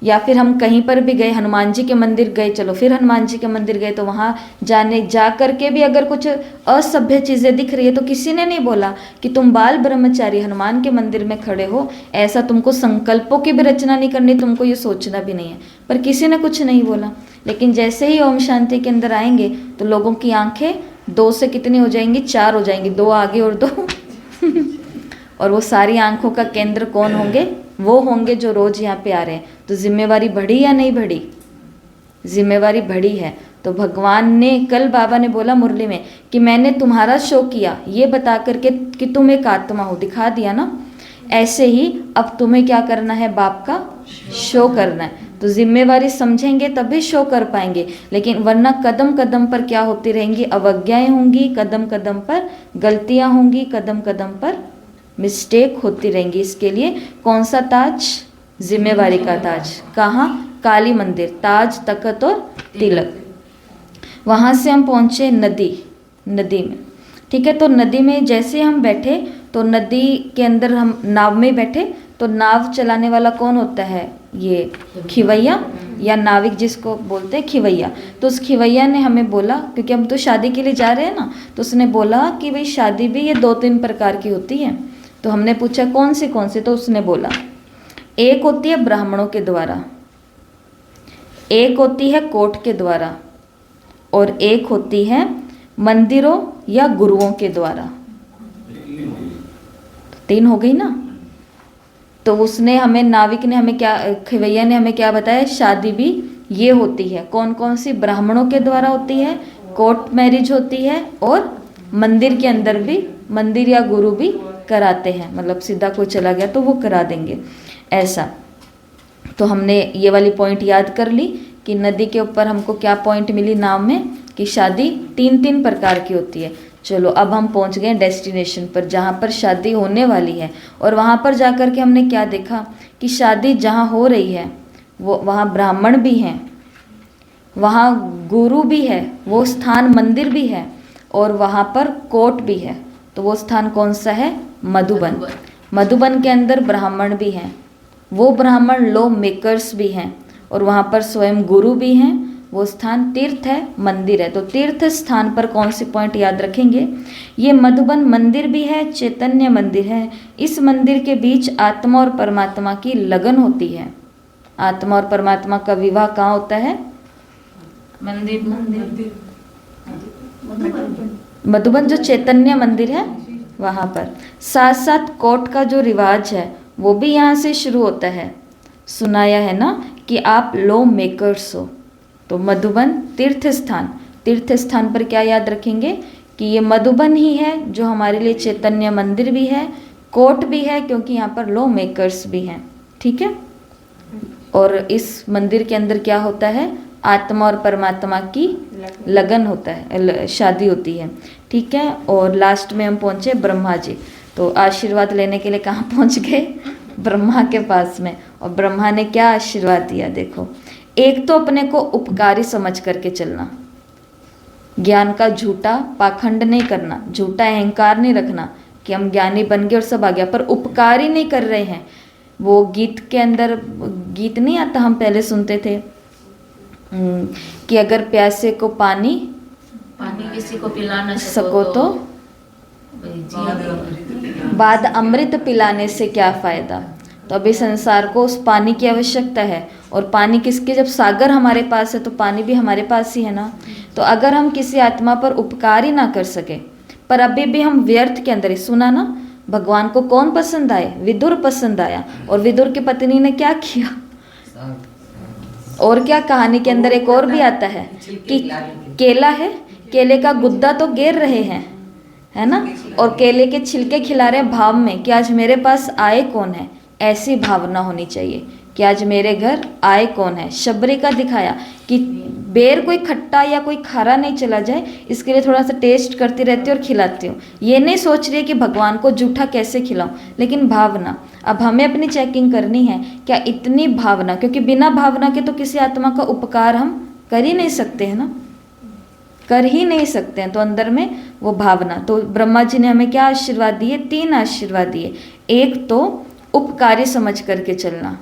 या फिर हम कहीं पर भी गए, हनुमान जी के मंदिर गए, चलो फिर हनुमान जी के मंदिर गए तो वहाँ जा कर के भी अगर कुछ असभ्य चीज़ें दिख रही है तो किसी ने नहीं बोला कि तुम बाल ब्रह्मचारी हनुमान के मंदिर में खड़े हो, ऐसा तुमको संकल्पों की भी रचना नहीं करनी, तुमको ये सोचना भी नहीं है। पर किसी ने कुछ नहीं बोला। लेकिन जैसे ही ओम शांति के अंदर आएंगे तो लोगों की आंखें 2 से कितनी हो जाएंगी, 4 हो जाएंगी, 2 आगे और 2 और वो सारी आंखों का केंद्र कौन होंगे, वो होंगे जो रोज यहाँ पे आ रहे हैं। तो जिम्मेवारी बढ़ी या नहीं बढ़ी? जिम्मेवारी बढ़ी है। तो भगवान ने, कल बाबा ने बोला मुरली में कि मैंने तुम्हारा शो किया ये बता करके कि तुम एक आत्मा हो, दिखा दिया ना। ऐसे ही अब तुम्हें क्या करना है, बाप का शो करना है। तो जिम्मेवारी समझेंगे तभी शो कर पाएंगे, लेकिन वरना कदम कदम पर क्या होती रहेंगी, अवज्ञाएं होंगी, कदम कदम पर गलतियां होंगी, कदम कदम पर मिस्टेक होती रहेंगी। इसके लिए कौन सा ताज, जिम्मेवारी का ताज। कहाँ? काली मंदिर, ताज, तकत और तिलक। वहाँ से हम पहुँचे नदी में, ठीक है। तो नदी में जैसे हम बैठे तो नदी के अंदर हम नाव में बैठे तो नाव चलाने वाला कौन होता है, ये खिवैया या नाविक जिसको बोलते हैं खिवैया। तो उस खिवैया ने हमें बोला, क्योंकि हम तो शादी के लिए जा रहे हैं ना, तो उसने बोला कि भाई शादी भी ये 2-3 प्रकार की होती है। तो हमने पूछा कौन सी, तो उसने बोला एक होती है ब्राह्मणों के द्वारा, एक होती है कोर्ट के द्वारा और एक होती है मंदिरों या गुरुओं के द्वारा। 3 हो गई ना। तो उसने हमें, नाविक ने हमें क्या, खिवैया ने हमें क्या बताया, शादी भी ये होती है। कौन कौन सी? ब्राह्मणों के द्वारा होती है, कोर्ट मैरिज होती है और मंदिर के अंदर भी, मंदिर या गुरु भी कराते हैं। मतलब सीधा कोई चला गया तो वो करा देंगे, ऐसा। तो हमने ये वाली पॉइंट याद कर ली कि नदी के ऊपर हमको क्या पॉइंट मिली नाम में, कि शादी 3 प्रकार की होती है। चलो अब हम पहुंच गए डेस्टिनेशन पर जहाँ पर शादी होने वाली है। और वहाँ पर जाकर के हमने क्या देखा कि शादी जहाँ हो रही है वो वहाँ ब्राह्मण भी हैं, वहाँ गुरु भी है, वो स्थान मंदिर भी है और वहाँ पर कोर्ट भी है। तो वो स्थान कौन सा है? मधुबन। मधुबन के अंदर ब्राह्मण भी हैं, वो ब्राह्मण लॉ मेकर्स भी हैं और वहाँ पर स्वयं गुरु भी हैं। वो स्थान तीर्थ है, मंदिर है। तो तीर्थ स्थान पर कौन सी पॉइंट याद रखेंगे, ये मधुबन मंदिर भी है, चैतन्य मंदिर है। इस मंदिर के बीच आत्मा और परमात्मा की लगन होती है। आत्मा और परमात्मा का विवाह कहाँ होता है? मंदिर मधुबन जो चैतन्य मंदिर है वहाँ पर। साथ साथ कोर्ट का जो रिवाज है वो भी यहाँ से शुरू होता है। सुनाया है ना कि आप लॉ मेकर्स हो। तो मधुबन तीर्थ स्थान पर क्या याद रखेंगे कि ये मधुबन ही है जो हमारे लिए चैतन्य मंदिर भी है, कोर्ट भी है, क्योंकि यहाँ पर लॉ मेकर्स भी हैं, ठीक है। और इस मंदिर के अंदर क्या होता है? आत्मा और परमात्मा की लगन होता है, शादी होती है, ठीक है। और लास्ट में हम पहुँचे ब्रह्मा जी। तो आशीर्वाद लेने के लिए कहाँ पहुँच गए? ब्रह्मा के पास में। और ब्रह्मा ने क्या आशीर्वाद दिया देखो। एक तो अपने को उपकारी समझ करके चलना, ज्ञान का झूठा पाखंड नहीं करना, झूठा अहंकार नहीं रखना कि हम ज्ञानी बन गए और सब आ गया, पर उपकारी नहीं कर रहे हैं। वो गीत के अंदर, गीत नहीं आता, हम पहले सुनते थे कि अगर प्यासे को पानी किसी को पिला न सको तो बाद अमृत पिलाने से क्या फ़ायदा। तो अभी संसार को उस पानी की आवश्यकता है। और पानी किसके, जब सागर हमारे पास है तो पानी भी हमारे पास ही है ना। तो अगर हम किसी आत्मा पर उपकार ही ना कर सके, पर अभी भी हम व्यर्थ के अंदर ही, सुना ना, भगवान को कौन पसंद आए, विदुर पसंद आया। और विदुर की पत्नी ने क्या किया, और क्या, कहानी के अंदर एक और भी आता है कि केला है, केले का गुद्दा तो गिर रहे हैं, है ना, और केले के छिलके खिला रहे हैं भाव में कि आज मेरे पास आए कौन है। ऐसी भावना होनी चाहिए कि आज मेरे घर आए कौन है। शबरी का दिखाया कि बेर कोई खट्टा या कोई खारा नहीं चला जाए, इसके लिए थोड़ा सा टेस्ट करती रहती हूँ और खिलाती हूँ। ये नहीं सोच रही है कि भगवान को जूठा कैसे खिलाऊं, लेकिन भावना। अब हमें अपनी चेकिंग करनी है, क्या इतनी भावना, क्योंकि बिना भावना के तो किसी आत्मा का उपकार हम कर ही नहीं सकते हैं ना, कर ही नहीं सकते हैं। तो अंदर में वो भावना, तो ब्रह्मा जी ने हमें क्या आशीर्वाद दिए, 3 आशीर्वाद दिए। एक तो उपकारी समझ करके चलना,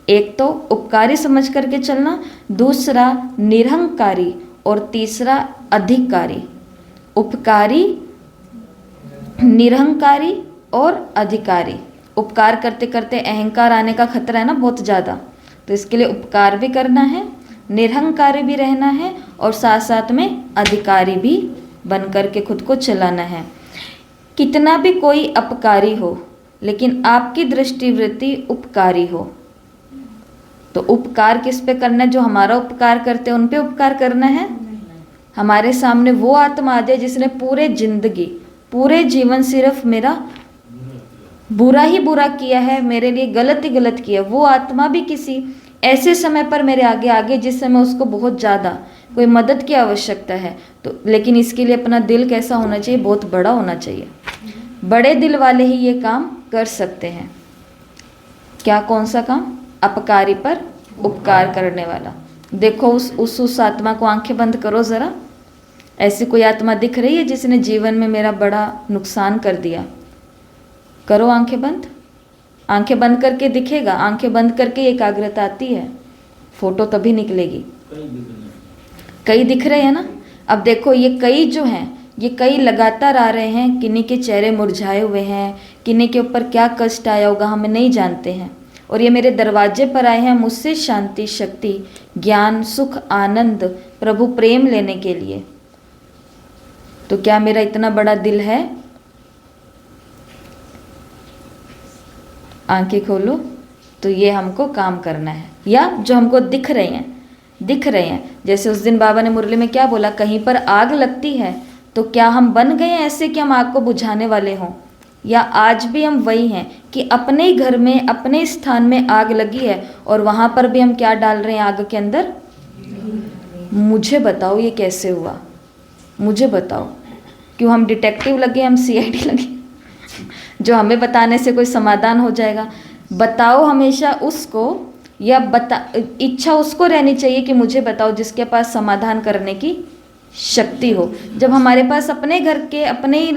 एक तो उपकारी समझ करके चलना, दूसरा निरहंकारी, और तीसरा अधिकारी। उपकारी, निरहंकारी और अधिकारी। उपकार करते करते अहंकार आने का खतरा है ना बहुत ज़्यादा, तो इसके लिए उपकार भी करना है, निरहंकारी भी रहना है, और साथ साथ में अधिकारी भी बन करके खुद को चलाना है। कितना भी कोई अपकारी हो, लेकिन आपकी दृष्टिवृत्ति उपकारी हो। तो उपकार किस पे करना है, जो हमारा उपकार करते हैं उन पे उपकार करना है। हमारे सामने वो आत्मा आ जाए जिसने पूरे जिंदगी, पूरे जीवन सिर्फ मेरा बुरा ही बुरा किया है, मेरे लिए गलत ही गलत किया, वो आत्मा भी किसी ऐसे समय पर मेरे आगे आगे जिस समय उसको बहुत ज़्यादा कोई मदद की आवश्यकता है। तो लेकिन इसके लिए अपना दिल कैसा होना चाहिए, बहुत बड़ा होना चाहिए। बड़े दिल वाले ही ये काम कर सकते हैं। क्या, कौन सा काम, अपकारी पर उपकार करने वाला। देखो उस आत्मा को आंखें बंद करो ज़रा, ऐसी कोई आत्मा दिख रही है जिसने जीवन में मेरा बड़ा नुकसान कर दिया, करो आंखें बंद। आंखें बंद करके दिखेगा, आंखें बंद करके एकाग्रता आती है, फोटो तभी निकलेगी। कई दिख रहे हैं ना। अब देखो ये कई जो हैं, ये कई लगातार आ रहे हैं, किन्हीं के चेहरे मुरझाए हुए हैं, किन्हीं के ऊपर क्या कष्ट आया होगा हमें नहीं जानते हैं, और ये मेरे दरवाजे पर आए हैं मुझसे शांति, शक्ति, ज्ञान, सुख, आनंद, प्रभु प्रेम लेने के लिए। तो क्या मेरा इतना बड़ा दिल है? आंखें खोलो, तो ये हमको काम करना है। या जो हमको दिख रहे हैं, जैसे उस दिन बाबा ने मुरली में क्या बोला, कहीं पर आग लगती है तो क्या हम बन गए ऐसे कि हम आग को बुझाने वाले हों, या आज भी हम वही हैं कि अपने ही घर में, अपने स्थान में आग लगी है और वहाँ पर भी हम क्या डाल रहे हैं आग के अंदर? मुझे बताओ ये कैसे हुआ, मुझे बताओ। क्यों हम डिटेक्टिव लगे, हम CID लगे, जो हमें बताने से कोई समाधान हो जाएगा? बताओ हमेशा उसको, या इच्छा उसको रहनी चाहिए कि मुझे बताओ, जिसके पास समाधान करने की शक्ति हो। जब हमारे पास अपने घर के अपने ही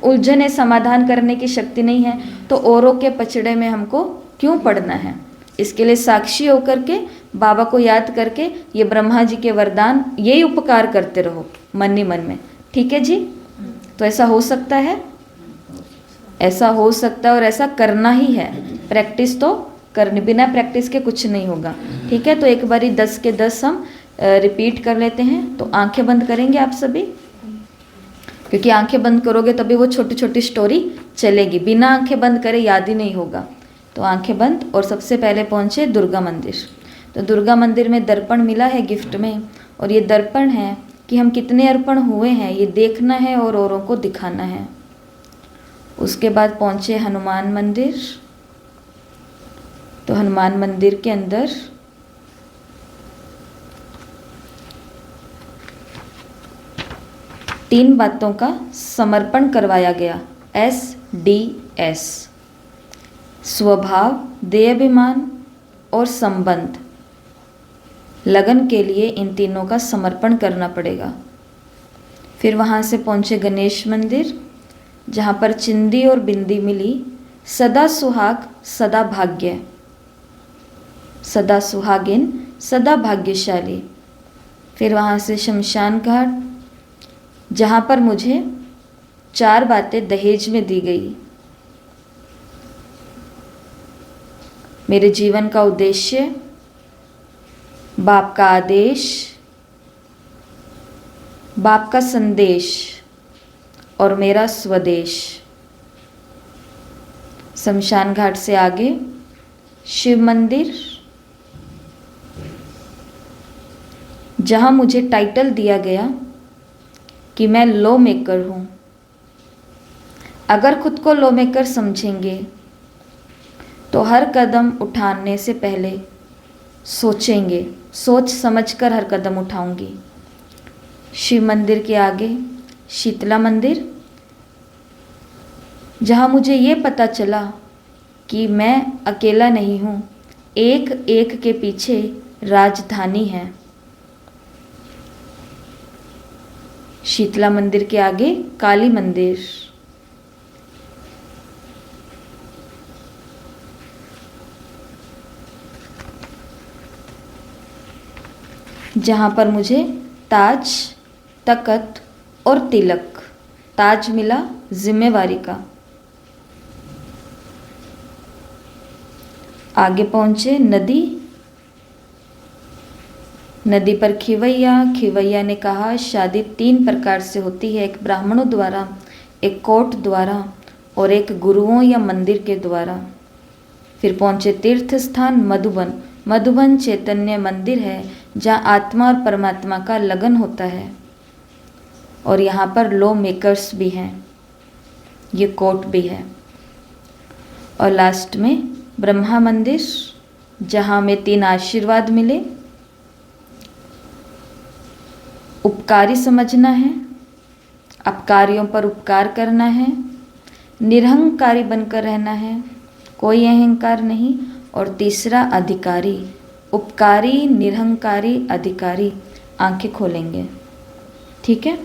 उलझने समाधान करने की शक्ति नहीं है, तो औरों के पचड़े में हमको क्यों पड़ना है? इसके लिए साक्षी होकर के, बाबा को याद करके, ये ब्रह्मा जी के वरदान, यही उपकार करते रहो मन ही मन में। ठीक है जी? तो ऐसा हो सकता है, ऐसा हो सकता है, और ऐसा करना ही है। प्रैक्टिस तो करनी, बिना प्रैक्टिस के कुछ नहीं होगा। ठीक है? तो एक बारी 10 के 10 हम रिपीट कर लेते हैं। तो आंखें बंद करेंगे आप सभी, क्योंकि आंखें बंद करोगे तभी वो छोटी छोटी स्टोरी चलेगी, बिना आंखें बंद करे याद ही नहीं होगा। तो आंखें बंद, और सबसे पहले पहुँचे दुर्गा मंदिर। तो दुर्गा मंदिर में दर्पण मिला है गिफ्ट में, और ये दर्पण है कि हम कितने अर्पण हुए हैं ये देखना है और औरों को दिखाना है। उसके बाद पहुँचे हनुमान मंदिर। तो हनुमान मंदिर के अंदर तीन बातों का समर्पण करवाया गया। SDS, स्वभाव, देहाभिमान और संबंध। लगन के लिए इन तीनों का समर्पण करना पड़ेगा। फिर वहाँ से पहुँचे गणेश मंदिर, जहाँ पर चिंदी और बिंदी मिली। सदा सुहाग, सदा भाग्य, सदा सुहागिन, सदा भाग्यशाली। फिर वहाँ से शमशान घाट, जहाँ पर मुझे 4 बातें दहेज में दी गई। मेरे जीवन का उद्देश्य, बाप का आदेश, बाप का संदेश और मेरा स्वदेश। शमशान घाट से आगे शिव मंदिर, जहां मुझे टाइटल दिया गया कि मैं लॉ मेकर हूं। अगर खुद को लॉ मेकर समझेंगे तो हर कदम उठाने से पहले सोचेंगे, सोच समझकर हर कदम उठाऊंगी। शिव मंदिर के आगे शीतला मंदिर, जहाँ मुझे ये पता चला कि मैं अकेला नहीं हूँ, एक एक के पीछे राजधानी है। शीतला मंदिर के आगे काली मंदिर, जहाँ पर मुझे ताज, तकत और तिलक। ताज मिला जिम्मेवारी का। आगे पहुँचे नदी, नदी पर खिवैया। खिवैया ने कहा शादी 3 प्रकार से होती है, एक ब्राह्मणों द्वारा, एक कोर्ट द्वारा और एक गुरुओं या मंदिर के द्वारा। फिर पहुँचे तीर्थ स्थान मधुबन। मधुबन चैतन्य मंदिर है जहाँ आत्मा और परमात्मा का लगन होता है और यहाँ पर लॉ मेकर्स भी हैं, ये कोर्ट भी है। और लास्ट में ब्रह्मा मंदिर, जहाँ में 3 आशीर्वाद मिले। उपकारी समझना है, अपकारियों पर उपकार करना है, निरहंकारी बनकर रहना है, कोई अहंकार नहीं। और तीसरा अधिकारी, उपकारी, निरहंकारी, अधिकारी। आंखें खोलेंगे, ठीक है?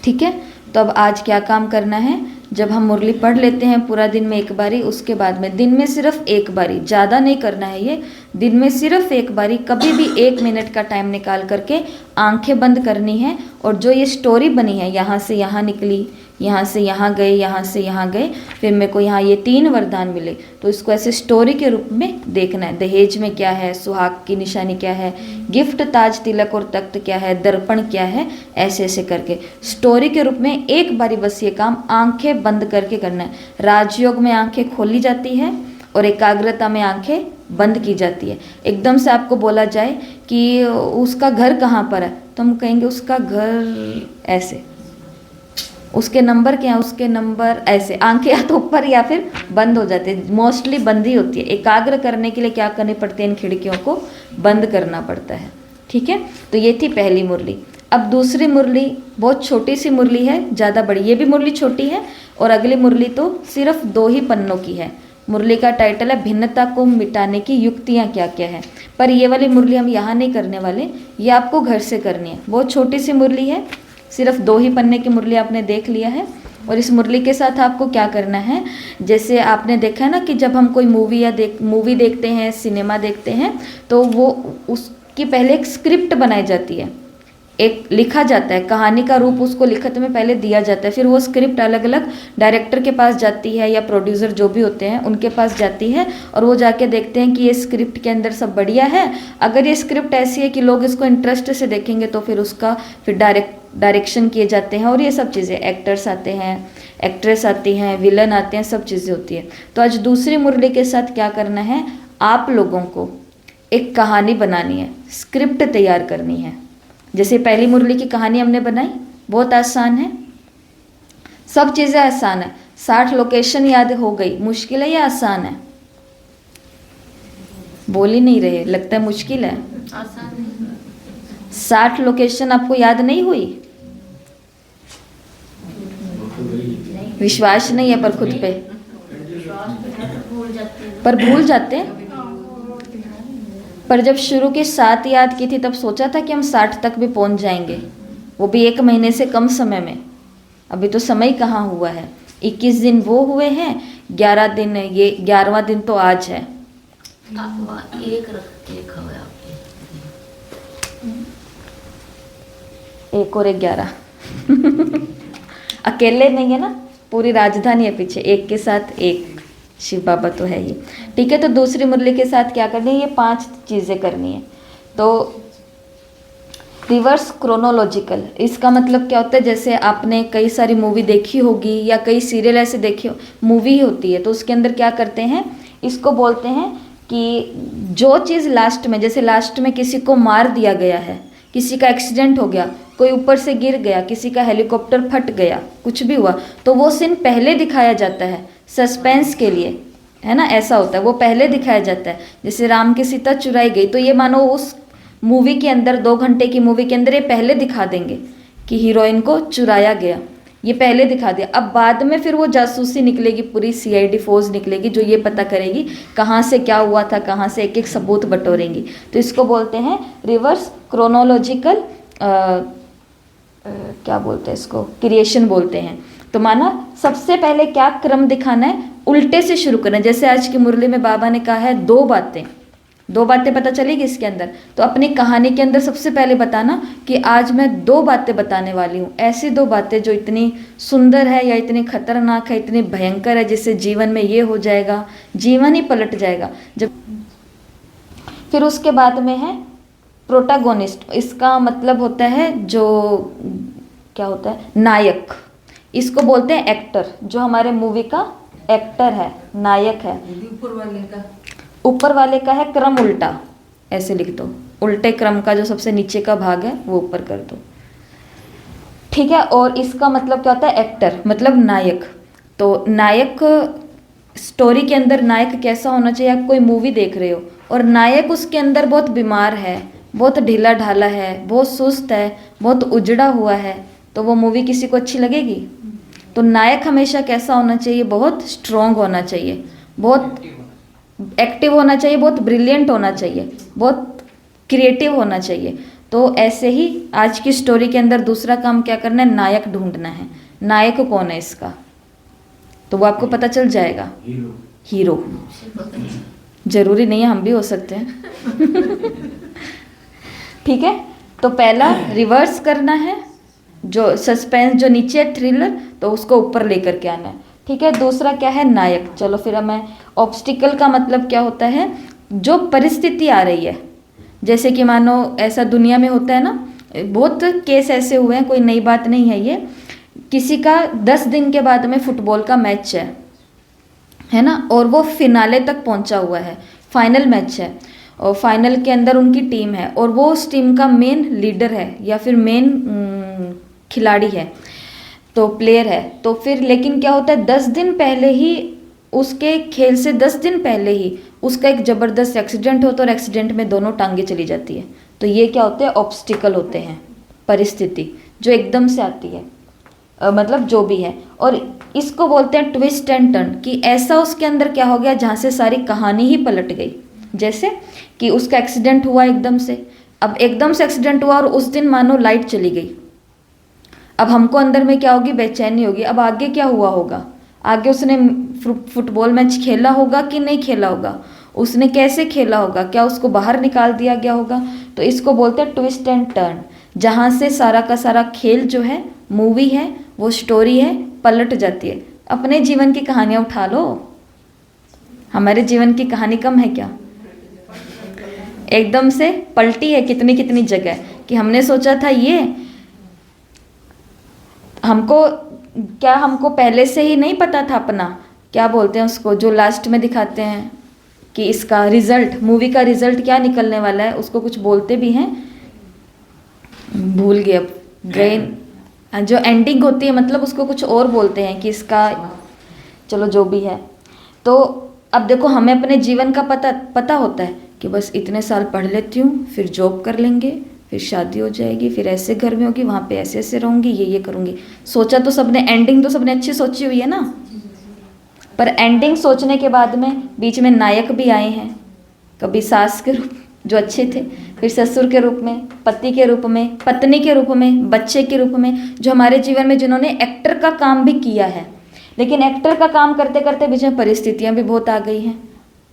ठीक है, तो अब आज क्या काम करना है? जब हम मुरली पढ़ लेते हैं पूरा दिन में एक बारी, उसके बाद में दिन में सिर्फ एक बारी, ज़्यादा नहीं करना है ये, दिन में सिर्फ एक बारी, कभी भी 1 मिनट का टाइम निकाल करके आंखें बंद करनी है। और जो ये स्टोरी बनी है, यहाँ से यहाँ निकली, यहाँ से यहाँ गए, यहाँ से यहाँ गए, फिर मेरे को यहाँ ये 3 वरदान मिले, तो इसको ऐसे स्टोरी के रूप में देखना है। दहेज में क्या है, सुहाग की निशानी क्या है, गिफ्ट, ताज, तिलक और तख्त क्या है, दर्पण क्या है, ऐसे ऐसे करके स्टोरी के रूप में एक बारी बस ये काम आंखें बंद करके करना है। राजयोग में आंखें खोली जाती है और एकाग्रता में आंखें बंद की जाती है। एकदम से आपको बोला जाए कि उसका घर कहाँ पर है, तो हम कहेंगे उसका घर ऐसे, उसके नंबर क्या है, उसके नंबर ऐसे। आंखें या तो ऊपर या फिर बंद हो जाती है, मोस्टली बंद ही होती है। एकाग्र करने के लिए क्या करने पड़ते हैं, इन खिड़कियों को बंद करना पड़ता है, ठीक है? तो ये थी पहली मुरली। अब दूसरी मुरली बहुत छोटी सी मुरली है, ज़्यादा बड़ी, ये भी मुरली छोटी है। और अगली मुरली तो सिर्फ 2 ही पन्नों की है। मुरली का टाइटल है भिन्नता को मिटाने की युक्तियाँ क्या क्या है। पर ये वाली मुरली हम यहाँ नहीं करने वाले, ये आपको घर से करनी है। बहुत छोटी सी मुरली है, सिर्फ 2 ही पन्ने की मुरली आपने देख लिया है। और इस मुरली के साथ आपको क्या करना है, जैसे आपने देखा है ना कि जब हम कोई मूवी देखते हैं, सिनेमा देखते हैं, तो वो उसकी पहले एक स्क्रिप्ट बनाई जाती है, एक लिखा जाता है, कहानी का रूप उसको लिखत में पहले दिया जाता है। फिर वो स्क्रिप्ट अलग अलग डायरेक्टर के पास जाती है या प्रोड्यूसर जो भी होते हैं उनके पास जाती है, और वो जाके देखते हैं कि ये स्क्रिप्ट के अंदर सब बढ़िया है। अगर ये स्क्रिप्ट ऐसी है कि लोग इसको इंटरेस्ट से देखेंगे तो फिर उसका फिर डायरेक्शन किए जाते हैं। और ये सब चीज़ें, एक्टर्स आते हैं, एक्ट्रेस आती हैं, विलन आते हैं, सब चीज़ें होती है। तो आज दूसरी मुरली के साथ क्या करना है, आप लोगों को एक कहानी बनानी है, स्क्रिप्ट तैयार करनी है। जैसे पहली मुरली की कहानी हमने बनाई, बहुत आसान है, सब चीज़ें आसान है। 60 लोकेशन याद हो गई, मुश्किल है या आसान है? बोल ही नहीं रहे, लगता है मुश्किल है। आसान नहीं। 60 लोकेशन आपको याद नहीं हुई? विश्वास नहीं है पर खुद पे, पर भूल जाते हैं। पर जब शुरू की 7 याद की थी तब सोचा था कि हम 60 तक भी पहुंच जाएंगे, वो भी 1 महीने से कम समय में। अभी तो समय कहाँ हुआ है, 21 दिन वो हुए हैं, 11 दिन, ये 11वां दिन तो आज है। एक रख के खाओ आपके, 1 और 1 11 अकेले नहीं है ना, पूरी राजधानी है पीछे, एक के साथ एक। शिव बाबा तो है ही। ठीक है, तो दूसरी मुरली के साथ क्या करनी है, ये 5 चीज़ें करनी है। तो रिवर्स क्रोनोलॉजिकल, इसका मतलब क्या होता है, जैसे आपने कई सारी मूवी देखी होगी या कई सीरियल ऐसे देखे, मूवी होती है तो उसके अंदर क्या करते हैं, इसको बोलते हैं कि जो चीज़ लास्ट में, जैसे लास्ट में किसी को मार दिया गया है, किसी का एक्सीडेंट हो गया, कोई ऊपर से गिर गया, किसी का हेलीकॉप्टर फट गया, कुछ भी हुआ, तो वो सीन पहले दिखाया जाता है सस्पेंस के लिए, है ना, ऐसा होता है, वो पहले दिखाया जाता है। जैसे राम की सीता चुराई गई, तो ये मानो उस मूवी के अंदर, 2 घंटे की मूवी के अंदर ये पहले दिखा देंगे कि हीरोइन को चुराया गया, ये पहले दिखा दिया। अब बाद में फिर वो जासूसी निकलेगी, पूरी सीआईडी फोर्स निकलेगी जो ये पता करेगी कहाँ से क्या हुआ था, कहाँ से एक एक सबूत बटोरेंगी। तो इसको बोलते हैं रिवर्स क्रोनोलॉजिकल, क्या बोलते हैं इसको, क्रिएशन बोलते हैं। तो माना सबसे पहले क्या क्रम दिखाना है, उल्टे से शुरू करना है। जैसे आज की मुरली में बाबा ने कहा है 2 बातें पता चलेगी इसके अंदर। तो अपनी कहानी के अंदर सबसे पहले बताना कि आज मैं 2 बातें बताने वाली हूँ, ऐसी 2 बातें जो इतनी सुंदर है या इतनी खतरनाक है, इतनी भयंकर है, जिससे जीवन में ये हो जाएगा, जीवन ही पलट जाएगा। जब फिर उसके बाद में है प्रोटागोनिस्ट, इसका मतलब होता है जो, क्या होता है, नायक। इसको बोलते हैं एक्टर, जो हमारे मूवी का एक्टर है, नायक है। ऊपर वाले का है क्रम उल्टा, ऐसे लिख दो, उल्टे क्रम का जो सबसे नीचे का भाग है वो ऊपर कर दो, ठीक है। और इसका मतलब क्या होता है, एक्टर मतलब नायक। तो नायक, स्टोरी के अंदर नायक कैसा होना चाहिए, आप कोई मूवी देख रहे हो और नायक उसके अंदर बहुत बीमार है, बहुत ढीला ढाला है, बहुत सुस्त है, बहुत उजड़ा हुआ है, तो वो मूवी किसी को अच्छी लगेगी। तो नायक हमेशा कैसा होना चाहिए, बहुत स्ट्रॉन्ग होना चाहिए, बहुत एक्टिव होना चाहिए, बहुत ब्रिलियंट होना चाहिए, बहुत क्रिएटिव होना चाहिए। तो ऐसे ही आज की स्टोरी के अंदर दूसरा काम क्या करना है, नायक ढूंढना है। नायक कौन है इसका, तो वो आपको पता चल जाएगा, हीरो। जरूरी नहीं है, हम भी हो सकते हैं। ठीक है, तो पहला रिवर्स करना है, जो सस्पेंस जो नीचे है थ्रिलर, तो उसको ऊपर लेकर के आना है। ठीक है, दूसरा क्या है, नायक। चलो फिर मैं, ऑब्स्टिकल का मतलब क्या होता है, जो परिस्थिति आ रही है, जैसे कि मानो ऐसा दुनिया में होता है ना, बहुत केस ऐसे हुए हैं, कोई नई बात नहीं है ये। किसी का 10 दिन के बाद में फुटबॉल का मैच है ना, और वो फिनाले तक पहुंचा हुआ है, फाइनल मैच है, और फाइनल के अंदर उनकी टीम है और वो उस टीम का मेन लीडर है या फिर मेन खिलाड़ी है, तो प्लेयर है। तो फिर लेकिन क्या होता है, 10 दिन पहले ही, उसके खेल से 10 दिन पहले ही उसका एक ज़बरदस्त एक्सीडेंट होता है और एक्सीडेंट में दोनों टांगे चली जाती है। तो ये क्या होते हैं, ऑब्स्टिकल होते हैं, परिस्थिति जो एकदम से आती है, मतलब जो भी है। और इसको बोलते हैं ट्विस्ट एंड टर्न, कि ऐसा उसके अंदर क्या हो गया जहाँ से सारी कहानी ही पलट गई। जैसे कि उसका एक्सीडेंट हुआ एकदम से, अब एकदम से एक्सीडेंट हुआ और उस दिन मानो लाइट चली गई, अब हमको अंदर में क्या होगी, बेचैनी होगी। अब आगे क्या हुआ होगा, आगे उसने फुटबॉल मैच खेला होगा कि नहीं खेला होगा, उसने कैसे खेला होगा, क्या उसको बाहर निकाल दिया गया होगा। तो इसको बोलते हैं ट्विस्ट एंड टर्न, जहाँ से सारा का सारा खेल जो है, मूवी है, वो स्टोरी है, पलट जाती है। अपने जीवन की कहानियाँ उठा लो, हमारे जीवन की कहानी कम है क्या, एकदम से पलटी है कितनी कितनी जगह, कि हमने सोचा था ये, हमको पहले से ही नहीं पता था अपना, क्या बोलते हैं उसको, जो लास्ट में दिखाते हैं कि इसका रिजल्ट, मूवी का रिजल्ट क्या निकलने वाला है, उसको कुछ बोलते भी हैं, भूल गए अब, ब्रेन, जो एंडिंग होती है, मतलब उसको कुछ और बोलते हैं कि इसका, चलो जो भी है। तो अब देखो, हमें अपने जीवन का पता होता है कि बस इतने साल पढ़ लेती हूँ, फिर जॉब कर लेंगे, फिर शादी हो जाएगी, फिर ऐसे घर में होगी, वहाँ पे ऐसे ऐसे रहूँगी, ये करूँगी। सोचा तो सबने, एंडिंग तो सबने अच्छी सोची हुई है ना, पर एंडिंग सोचने के बाद में बीच में नायक भी आए हैं, कभी सास के रूप जो अच्छे थे, फिर ससुर के रूप में, पति के रूप में, पत्नी के रूप में, बच्चे के रूप में, जो हमारे जीवन में जिन्होंने एक्टर का काम भी किया है। लेकिन एक्टर का काम करते करते बीच में परिस्थितियाँ भी बहुत आ गई हैं,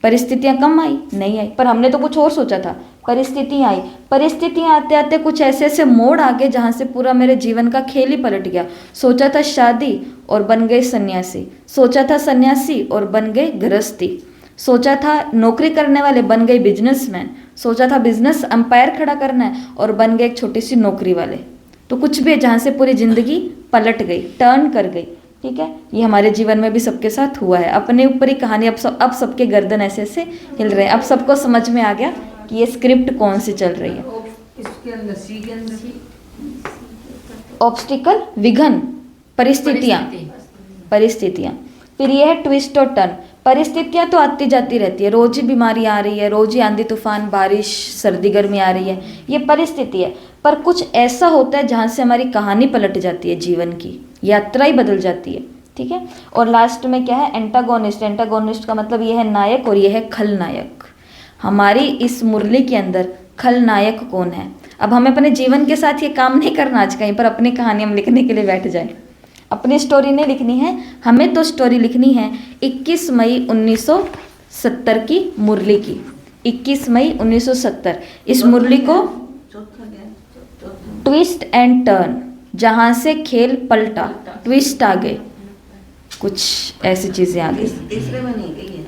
परिस्थितियाँ कम आई नहीं आई, पर हमने तो कुछ और सोचा था। परिस्थितियाँ आई, परिस्थितियाँ आते आते कुछ ऐसे ऐसे मोड़ आ गए जहाँ से पूरा मेरे जीवन का खेल ही पलट गया। सोचा था शादी और बन गए सन्यासी, सोचा था सन्यासी और बन गए गृहस्थी, सोचा था नौकरी करने वाले बन गए बिजनेसमैन, सोचा था बिजनेस एम्पायर खड़ा करना है और बन गए एक छोटी सी नौकरी वाले। तो कुछ भी जहाँ से पूरी जिंदगी पलट गई, टर्न कर गई। ठीक है, ये हमारे जीवन में भी सबके साथ हुआ है। अपने ऊपर ही कहानी, अब सबके गर्दन ऐसे ऐसे हिल रहे हैं। अब सबको समझ में आ गया कि ये स्क्रिप्ट कौन सी चल रही है। इसके अंदर सी के अंदर ऑब्स्टिकल, विघन, परिस्थितियाँ। फिर ये है ट्विस्ट और टर्न। परिस्थितियाँ तो आती जाती रहती है, रोज ही बीमारी आ रही है, रोज ही आंधी तूफान, बारिश, सर्दी गर्मी आ रही है, ये परिस्थिति है। पर कुछ ऐसा होता है जहाँ से हमारी कहानी पलट जाती है, जीवन की यात्रा ही बदल जाती है। ठीक है, और लास्ट में क्या है, एंटागोनिस्ट। एंटागोनिस्ट का मतलब ये है नायक और ये है खलनायक। हमारी इस मुरली के अंदर खलनायक कौन है। अब हमें अपने जीवन के साथ ये काम नहीं करना आज कहीं पर अपनी कहानी हम लिखने के लिए बैठ जाए। अपनी स्टोरी नहीं लिखनी है, हमें तो स्टोरी लिखनी है 21 मई 1970 की मुरली की। 21 मई 1970 इस मुरली को ट्विस्ट एंड टर्न, जहाँ से खेल पलटा, ट्विस्ट आ गए, कुछ ऐसी चीज़ें आ गई। तीसरे में नहीं गई है।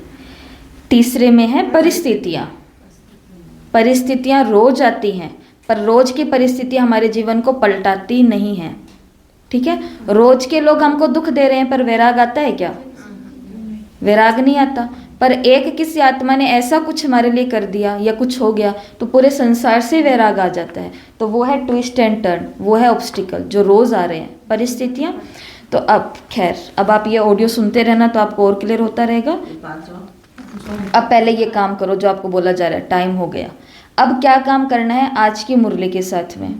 तीसरे में है परिस्थितियाँ। परिस्थितियाँ रोज आती हैं, पर रोज की परिस्थितियाँ हमारे जीवन को पलटाती नहीं हैं। ठीक है, रोज के लोग हमको दुख दे रहे हैं, पर वैराग आता है क्या? वैराग नहीं आता। पर एक किसी आत्मा ने ऐसा कुछ हमारे लिए कर दिया या कुछ हो गया तो पूरे संसार से वैराग आ जाता है। तो वो है ट्विस्ट एंड टर्न, वो है ऑब्स्टिकल जो रोज आ रहे हैं, परिस्थितियाँ। तो अब खैर, अब आप ये ऑडियो सुनते रहना तो आपको और क्लियर होता रहेगा। अब पहले ये काम करो जो आपको बोला जा रहा है, टाइम हो गया। अब क्या काम करना है आज की मुरली के साथ में,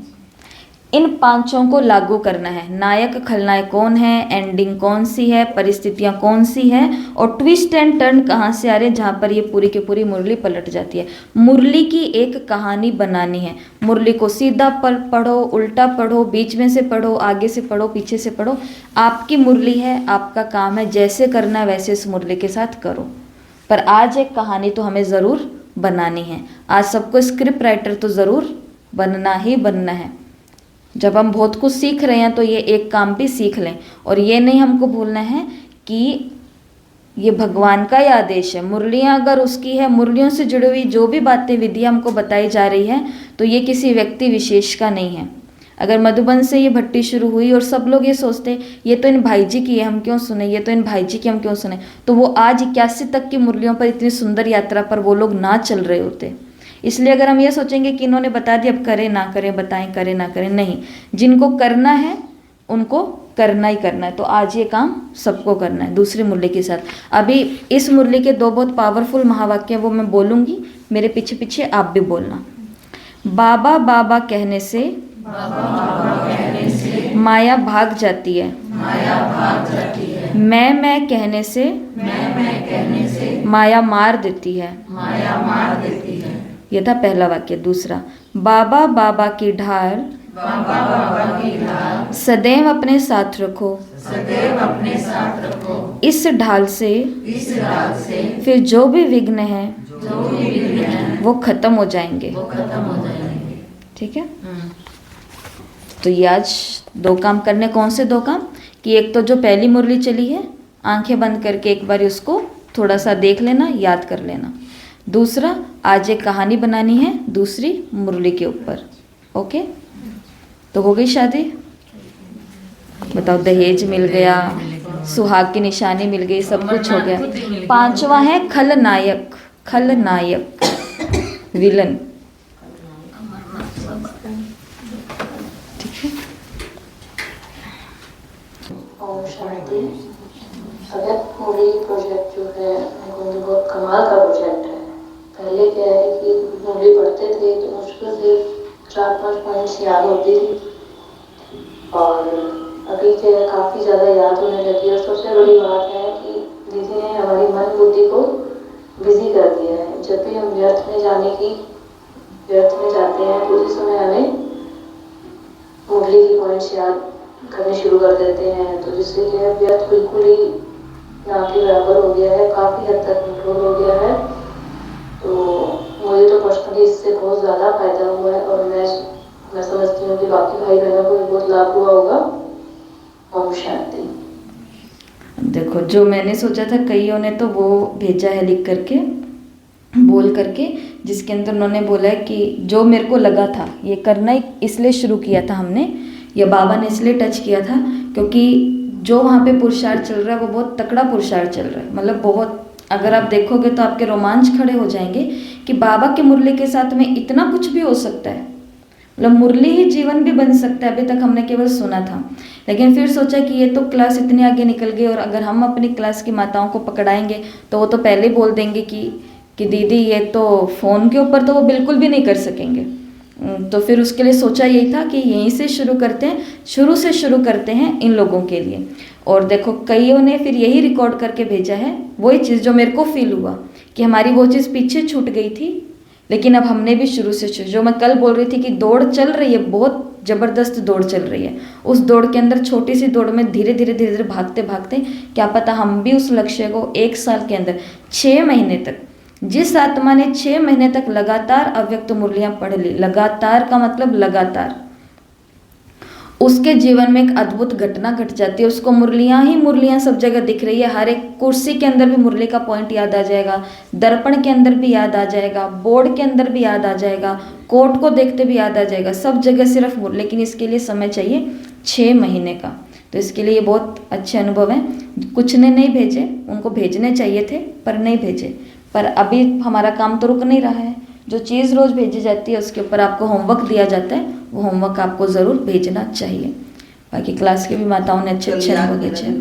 इन पांचों को लागू करना है। नायक खलनायक कौन है, एंडिंग कौन सी है, परिस्थितियाँ कौन सी है, और ट्विस्ट एंड टर्न कहाँ से आ रहे हैं, जहाँ पर ये पूरी की पूरी मुरली पलट जाती है। मुरली की एक कहानी बनानी है। मुरली को सीधा पढ़ो, उल्टा पढ़ो, बीच में से पढ़ो, आगे से पढ़ो, पीछे से पढ़ो। आपकी मुरली है, आपका काम है, जैसे करना है वैसे इस मुरली के साथ करो। पर आज एक कहानी तो हमें ज़रूर बनानी है। आज सबको स्क्रिप्ट राइटर तो ज़रूर बनना ही बनना है। जब हम बहुत कुछ सीख रहे हैं तो ये एक काम भी सीख लें, और ये नहीं हमको भूलना है कि ये भगवान का ही आदेश है। मुरलियाँ अगर उसकी है, मुरलियों से जुड़ी हुई जो भी बातें, विधियाँ हमको बताई जा रही है, तो ये किसी व्यक्ति विशेष का नहीं है। अगर मधुबन से ये भट्टी शुरू हुई और सब लोग ये सोचते ये तो इन भाई जी की है, हम क्यों सुने, ये तो इन भाई जी की, हम क्यों सुने, तो वो आज 81 तक की मुरलियों पर, इतनी सुंदर यात्रा पर वो लोग ना चल रहे होते। इसलिए अगर हम ये सोचेंगे कि इन्होंने बता दिया, अब करें ना करें, बताएं करें ना करें, नहीं, जिनको करना है उनको करना ही करना है। तो आज ये काम सबको करना है दूसरी मुरली के साथ। अभी इस मुरली के दो बहुत पावरफुल महावाक्य वो मैं बोलूँगी, मेरे पीछे पीछे आप भी बोलना। बाबा बाबा कहने से माया भाग जाती है, मैं कहने से माया मार देती है। यह था पहला वाक्य। दूसरा, बाबा बाबा की ढाल सदैव अपने साथ रखो, इस ढाल से फिर जो भी विघ्न है वो खत्म हो जाएंगे। ठीक है, तो ये आज दो काम करने। कौन से दो काम? कि एक तो जो पहली मुरली चली है, आंखें बंद करके एक बार उसको थोड़ा सा देख लेना, याद कर लेना। दूसरा, आज एक कहानी बनानी है दूसरी मुरली के ऊपर। ओके, तो हो गई शादी। बताओ, दहेज मिल गया, सुहाग की निशानी मिल गई, सब कुछ हो गया। पांचवा है खलनायक। खलनायक, विलन। ठीक है, और शांति। सगत मुरली प्रोजेक्ट जो है बहुत कमाल का प्रोजेक्ट है। पहले क्या है कि मुरली पढ़ते थे तो मुश्किल से 4-5 पॉइंट्स याद होती थी, और अभी क्या है काफ़ी ज़्यादा याद होने लगी। और सबसे बड़ी बात है कि दीदी ने हमारी मन बुद्धि को बिजी कर दिया है। जब भी हम व्यर्थ में जाते हैं तो उसी समय हमें मुरली की पॉइंट्स याद करने शुरू कर देते हैं, तो जिससे कि व्यर्थ बिल्कुल ही ना के बराबर हो गया है, काफ़ी हद तक कंट्रोल हो गया है। तो मुझे तो पर्सनली इससे बहुत ज़्यादा फायदा हुआ है और मैं समझती हूँ कि बाकी भाई बहनों को भी बहुत लाभ हुआ होगा। ओम शांति। देखो, जो मैंने सोचा था कईयों ने तो वो भेजा है लिख करके, बोल करके, जिसके अंदर उन्होंने बोला है कि जो मेरे को लगा था ये करना ही इसलिए शुरू किया था हमने, या बाबा ने इसलिए टच किया था क्योंकि जो वहाँ पे पुरुषार्थ चल रहा है वो बहुत तकड़ा पुरुषार्थ चल रहा है। मतलब बहुत, अगर आप देखोगे तो आपके रोमांच खड़े हो जाएंगे कि बाबा के मुरली के साथ में इतना कुछ भी हो सकता है। मतलब मुरली ही जीवन भी बन सकता है। अभी तक हमने केवल सुना था, लेकिन फिर सोचा कि ये तो क्लास इतनी आगे निकल गई और अगर हम अपनी क्लास की माताओं को पकड़ाएंगे तो वो तो पहले बोल देंगे कि दीदी ये तो फ़ोन के ऊपर तो वो बिल्कुल भी नहीं कर सकेंगे। तो फिर उसके लिए सोचा यही था कि यहीं से शुरू करते हैं, शुरू से शुरू करते हैं इन लोगों के लिए। और देखो, कईयों ने फिर यही रिकॉर्ड करके भेजा है, वही चीज़ जो मेरे को फील हुआ कि हमारी वो चीज़ पीछे छूट गई थी, लेकिन अब हमने भी शुरू से जो मैं कल बोल रही थी कि दौड़ चल रही है, बहुत ज़बरदस्त दौड़ चल रही है। उस दौड़ के अंदर, छोटी सी दौड़ में धीरे धीरे भागते भागते क्या पता हम भी उस लक्ष्य को 1 साल के अंदर 6 महीने तक, जिस आत्मा ने 6 महीने तक लगातार अव्यक्त मुरलियाँ पढ़ ली, लगातार का मतलब लगातार, उसके जीवन में एक अद्भुत घटना घट जाती है। उसको मुरलियाँ ही मुरलियाँ सब जगह दिख रही है। हर एक कुर्सी के अंदर भी मुरली का पॉइंट याद आ जाएगा, दर्पण के अंदर भी याद आ जाएगा, बोर्ड के अंदर भी याद आ जाएगा, कोर्ट को देखते भी याद आ जाएगा, सब जगह सिर्फ मुरली। लेकिन इसके लिए समय चाहिए 6 महीने का। तो इसके लिए बहुत अच्छे अनुभव हैं। कुछ ने नहीं भेजे, उनको भेजने चाहिए थे पर नहीं भेजे। पर अभी हमारा काम तो रुक नहीं रहा है। जो चीज़ रोज़ भेजी जाती है उसके ऊपर आपको होमवर्क दिया जाता है, वो होमवर्क आपको ज़रूर भेजना चाहिए। बाकी क्लास की भी माताओं ने अच्छे अनुभव भेजे।